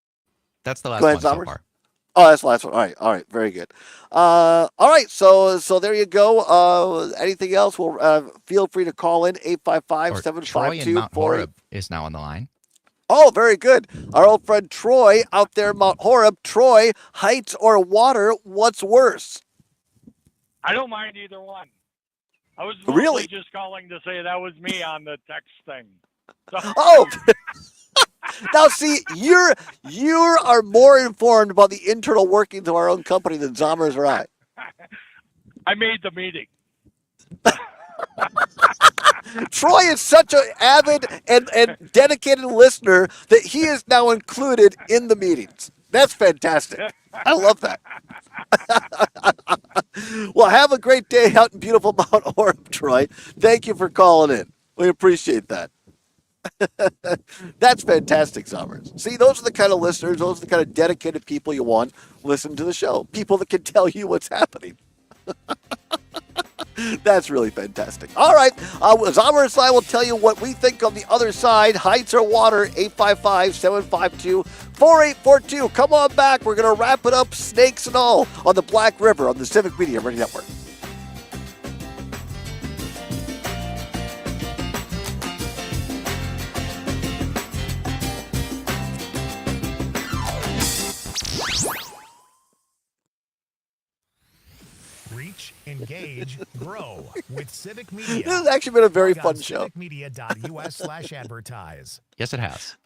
That's the last Go ahead, one so Zommers. far. Oh, that's the last one. All right, very good. All right, so there you go. Anything else? Well, feel free to call in 855-752-4842. Troy in Mount Horeb is now on the line. Oh, very good. Our old friend Troy out there in Mount Horeb. Troy, heights or water, what's worse? I don't mind either one. I was Really? just calling to say that was me on the text thing. So, Oh, now see, you are more informed about the internal workings of our own company than Zommers or I. I made the meeting. Troy is such an avid and dedicated listener that he is now included in the meetings. That's fantastic. I love that. Well, have a great day out in beautiful Mount Horeb, Troy. Thank you for calling in. We appreciate that. That's fantastic, Zommers. See, those are the kind of listeners, those are the kind of dedicated people you want listen to the show. People that can tell you what's happening. That's really fantastic. All right. Zomer and I will tell you what we think on the other side. Heights or water, 855-752-4842. Come on back. We're going to wrap it up, snakes and all, on the Black River on the Civic Media Radio Network. Reach, engage, grow with Civic Media. This has actually been a very Log on fun show. civicmedia.us/advertise. Yes, it has.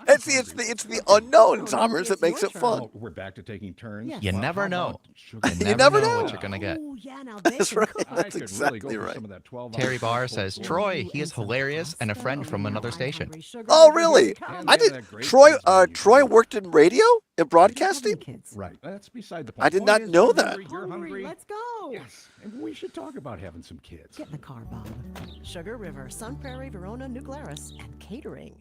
And see, it's the unknown, Zommers, that makes it fun. We're back to taking turns. You never know. You never know what you're going to get. Oh, yeah, now That's right. cook. That's exactly right. Terry Barr says, Troy, he is hilarious and a friend from another station. Oh, really? I did. Troy worked in radio and broadcasting? Right. That's beside the point. I did not know that. You're hungry. Let's go. Yes. And we should talk about having some kids. Get in the car, Bob. Sugar River, Sun Prairie, Verona, New Glarus, and catering.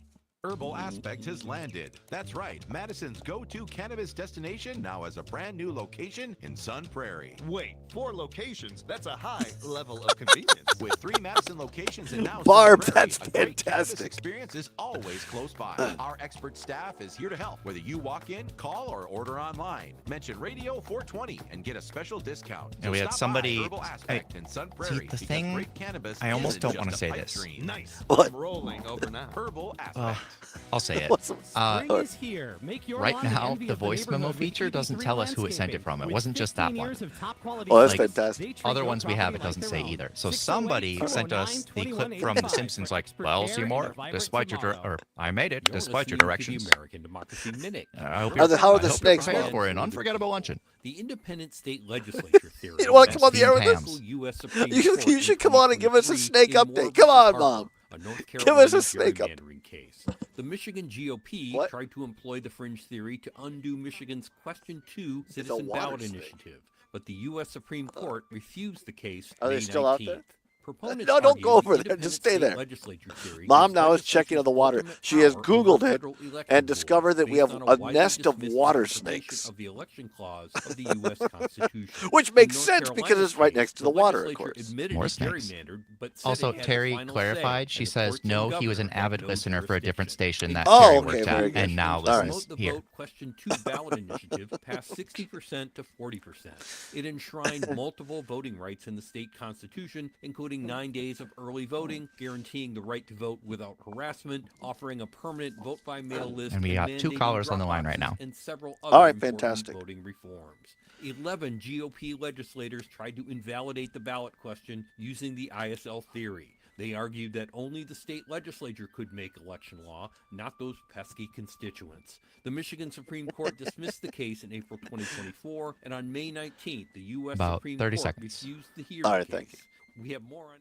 Herbal Aspect has landed. That's right. Madison's go-to cannabis destination now has a brand new location in Sun Prairie. Wait, 4 locations? That's a high level of convenience. With 3 Madison locations and now Barb, Sun Prairie, that's a great cannabis fantastic. experience is always close by. Our expert staff is here to help. Whether you walk in, call, or order online, mention Radio 420 and get a special discount. And we had stop by somebody. Herbal Aspect in Sun Prairie The because thing. great cannabis I almost isn't don't just want to a say pipe this. dream. Nice. What? I'm rolling over now. Herbal Aspect. I'll say it. Spring is here. Make your Right lawn the now, envy the of voice memo neighborhood with feature doesn't 83 tell us who it sent it landscaping. from. It With wasn't just that 15 one. years of top quality Oh, that's service, fantastic. they treat Other your ones we have, property it doesn't like say their either. own. So 608 somebody sent 409 us the clip from The 2185 Simpsons, like, for well, air Seymour, and a vibrant despite your, tomorrow. or I made it, You're despite your listening to directions. the American Democracy Minute. I hope How are the I hope snakes, you're prepared Bob? for an unforgettable luncheon. The independent state legislature theory. You don't want to come on the air with Hams. us? U.S. Supreme You Court should come on and give us a 2023 snake in update. Moore Come on, v. Mom. Harper, a North Give us Carolina a snake update. gerrymandering case. The Michigan GOP What? tried to employ the fringe theory to undo Michigan's Question 2 It's a citizen water ballot snake. initiative, but the U.S. Supreme Court refused the case Are they May still out 19th. there? Proponents No, don't go argue over the there. Just independent stay state there. legislature theory Mom gives now is checking on the water. legislatures She has ultimate Googled power it over federal election and discovered that we boards have based on a widely nest of dismissed water interpretation snakes. of the election clause of the U.S. Constitution. Which In makes North sense because Carolina's it's right case, next to the water, of legislature course. admitted More it snakes. gerrymandered, but said Also, it had the Terry final clarified. say, She and the says, courts and no, he was an governor have avid no listener for a different jurisdiction. station that Oh, Terry okay, worked very at, good. and now All right. listens Promote the here. Vote Question 2 ballot initiative passed 60% to 40%. It enshrined multiple voting rights in the state constitution, including 9 days of early voting, guaranteeing the right to vote without harassment, offering a permanent vote-by-mail list, And we got 2 mandating callers on the drop line right boxes, now. and several All other right, important fantastic. voting reforms. 11 GOP legislators tried to invalidate the ballot question using the ISL theory. They argued that only the state legislature could make election law, not those pesky constituents. The Michigan Supreme Court dismissed the case in April 2024, and on May 19th, the U.S. About Supreme 30 Court seconds. refused to hear All the right, case. thank you. We have more on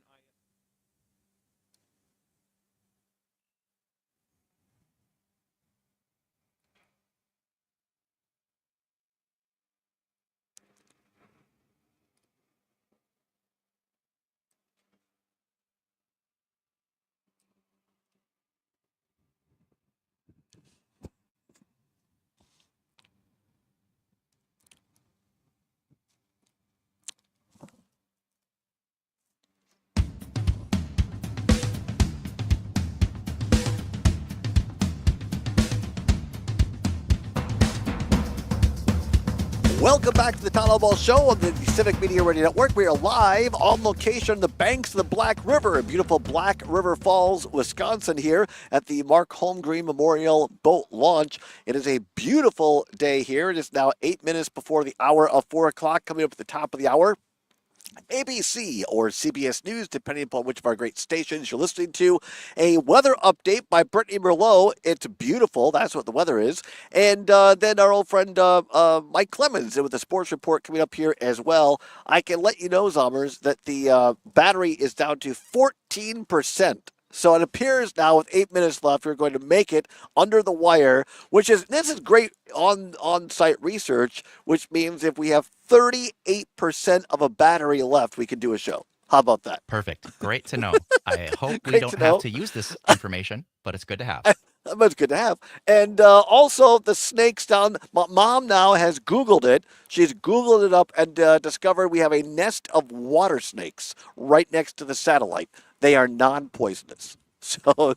Welcome back to the Todd Allbaugh Show on the Civic Media Radio Network. We are live on location on the banks of the Black River in beautiful Black River Falls, Wisconsin here at the Mark Holmgreen Memorial Boat Launch. It is a beautiful day here. It is now 8 minutes before the hour of 4 o'clock, coming up at the top of the hour. ABC or CBS News, depending upon which of our great stations you're listening to. A weather update by Brittany Merlot. It's beautiful. That's what the weather is. And then our old friend Mike Clemens with the sports report coming up here as well. I can let you know, Zommers, that the battery is down to 14%. So it appears now with 8 minutes left, we're going to make it under the wire, this is great on-site research, which means if we have 38% of a battery left, we can do a show. How about that? Perfect. Great to know. I hope we Great don't to have know. to use this information, but it's good to have. But it's good to have. And also the snakes down. Mom now has Googled it. She's Googled it up and discovered we have a nest of water snakes right next to the satellite. They are non-poisonous. So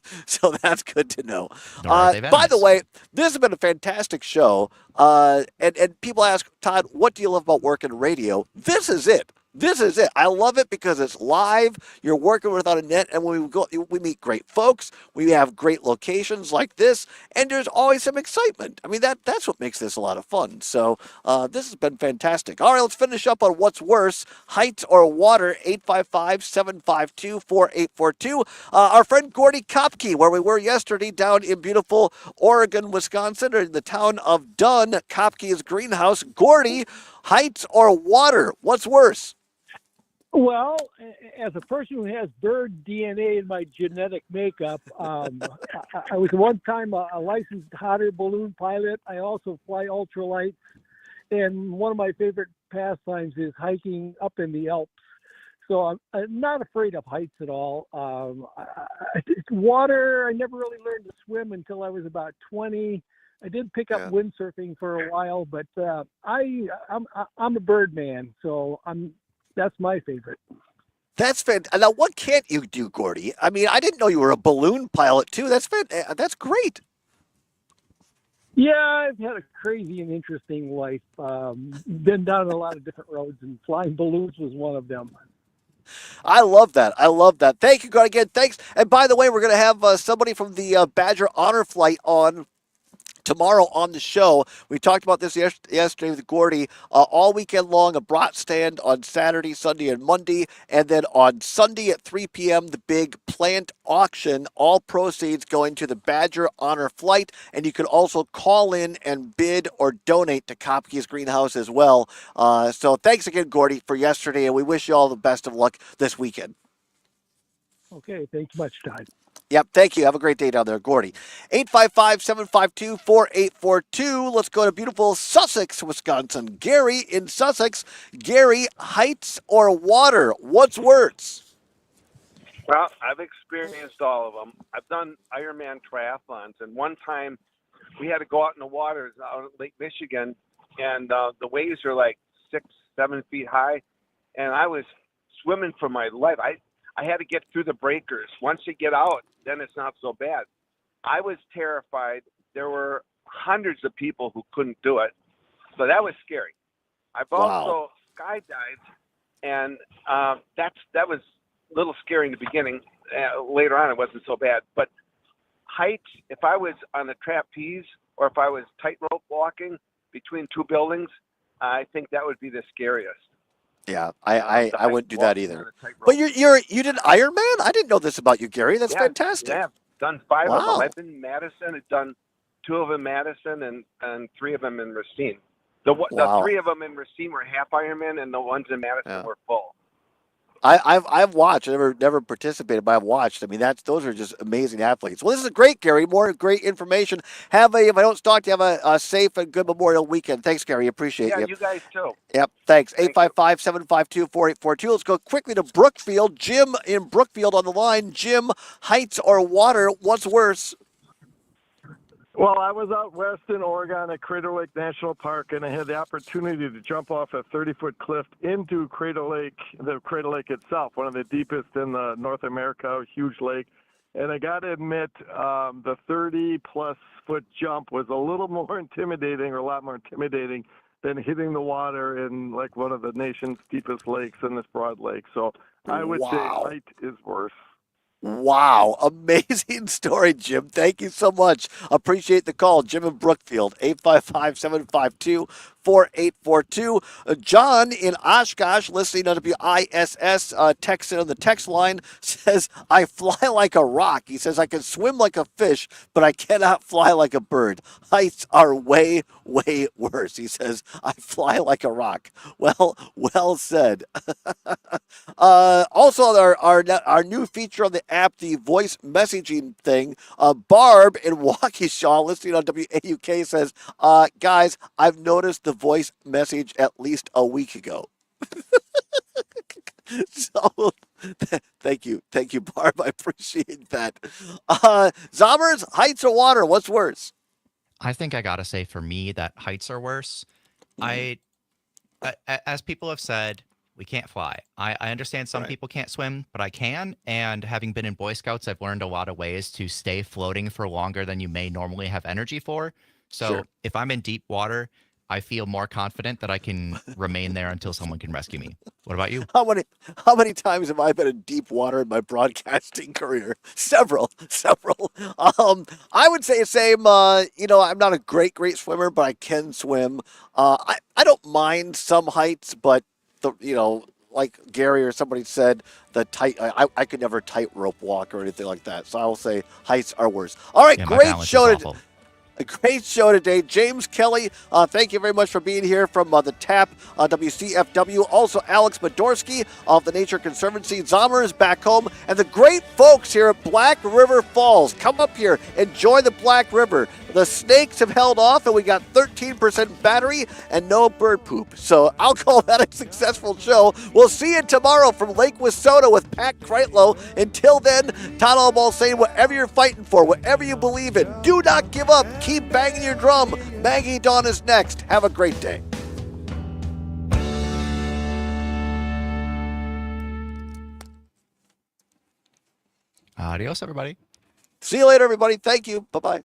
that's good to know. Nor are they By the venomous. way, this has been a fantastic show. And people ask, Todd, what do you love about working radio? This is it. This is it. I love it because it's live. You're working without a net, and when we go, we meet great folks. We have great locations like this, and there's always some excitement. I mean, that's what makes this a lot of fun. So this has been fantastic. All right, let's finish up on what's worse: heights or water. 855-752-4842. Our friend Gordy Kopke, where we were yesterday down in beautiful Oregon, Wisconsin, or in the town of Dunn, Kopke's greenhouse. Gordy, heights or water? What's worse? Well, as a person who has bird DNA in my genetic makeup, I was one time a licensed hot air balloon pilot. I also fly ultralights, and one of my favorite pastimes is hiking up in the Alps. So I'm not afraid of heights at all. Water, I never really learned to swim until I was about 20. I did pick up windsurfing for a while, but I'm a bird man, so that's my favorite. That's fantastic. Now, what can't you do, Gordy? I mean, I didn't know you were a balloon pilot too. That's great. Yeah, I've had a crazy and interesting life. Been down a lot of different roads, and flying balloons was one of them. I love that. I love that. Thank you, Gordy. Again, thanks. And by the way, we're going to have somebody from the Badger Honor Flight on tomorrow on the show. We talked about this yesterday with Gordy. All weekend long, a brat stand on Saturday, Sunday, and Monday. And then on Sunday at 3 p.m., the big plant auction. All proceeds going to the Badger Honor Flight. And you can also call in and bid or donate to Kopke's Greenhouse as well. So thanks again, Gordy, for yesterday. And we wish you all the best of luck this weekend. Okay, thanks much, Todd. Yep, thank you. Have a great day down there, Gordy. 855-752-4842. Let's go to beautiful Sussex, Wisconsin. Gary in Sussex. Gary, heights or water? What's worse? Well, I've experienced all of them. I've done Ironman triathlons, and one time we had to go out in the waters out at Lake Michigan, and the waves are like 6-7 feet high, and I was swimming for my life. I had to get through the breakers. Once you get out, then it's not so bad. I was terrified. There were hundreds of people who couldn't do it. So that was scary. I've also skydived, and that was a little scary in the beginning. Later on, it wasn't so bad. But heights, if I was on a trapeze or if I was tightrope walking between two buildings, I think that would be the scariest. Yeah, I wouldn't do that either. But you did Ironman? I didn't know this about you, Gary. That's fantastic. Yeah, I've done 5 of Wow. them. I've been in Madison. I've done 2 of them in Madison and 3 of them in Racine. The Wow. 3 of them in Racine were half Ironman, and the ones in Madison were full. I've watched. I never participated, but I've watched. I mean, those are just amazing athletes. Well, this is great, Gary. More great information. If I don't talk to you, have a safe and good Memorial weekend. Thanks, Gary. Appreciate you. Yeah, you guys too. Yep, thanks. 855-752-4842. Let's go quickly to Brookfield. Jim in Brookfield on the line. Jim, heights or water? What's worse? Well, I was out west in Oregon at Crater Lake National Park, and I had the opportunity to jump off a 30-foot cliff into Crater Lake, the Crater Lake itself, one of the deepest in the North America, huge lake. And I got to admit, the 30-plus foot jump was a little more intimidating, or a lot more intimidating, than hitting the water in like one of the nation's deepest lakes in this broad lake. So I would say height is worse. Wow. Amazing story, Jim. Thank you so much. Appreciate the call. Jim in Brookfield, 855-752-4842. John in Oshkosh, listening on WISS, texting on the text line, says, I fly like a rock. He says, I can swim like a fish, but I cannot fly like a bird. Heights are way, way worse. He says, I fly like a rock. Well said. Also, our new feature on the app, the voice messaging thing. Barb in Waukesha, listening on WAUK, says, guys, I've noticed the voice message at least a week ago. So Thank you, Barb. I appreciate that. Zommers, heights or water? What's worse? I think I gotta say for me that heights are worse. As people have said, we can't fly. I understand some people can't swim, but I can. And having been in Boy Scouts, I've learned a lot of ways to stay floating for longer than you may normally have energy for. So if I'm in deep water, I feel more confident that I can remain there until someone can rescue me. What about you? How many times have I been in deep water in my broadcasting career? Several. I would say the same. I'm not a great swimmer, but I can swim. I don't mind some heights, but like Gary or somebody said, the tight. I could never tightrope walk or anything like that. So I will say heights are worse. All right, Yeah, great show today. A great show today. James Kelly, thank you very much for being here from the TAP WCFW. Also, Alex Modorsky of the Nature Conservancy. Zomer is back home. And the great folks here at Black River Falls. Come up here. Enjoy the Black River. The snakes have held off, and we got 13% battery and no bird poop. So I'll call that a successful show. We'll see you tomorrow from Lake Wissota with Pat Kreitlow. Until then, Todd Allbaugh saying whatever you're fighting for, whatever you believe in, do not give up. Keep banging your drum. Maggie Dawn is next. Have a great day. Adios, everybody. See you later, everybody. Thank you. Bye-bye.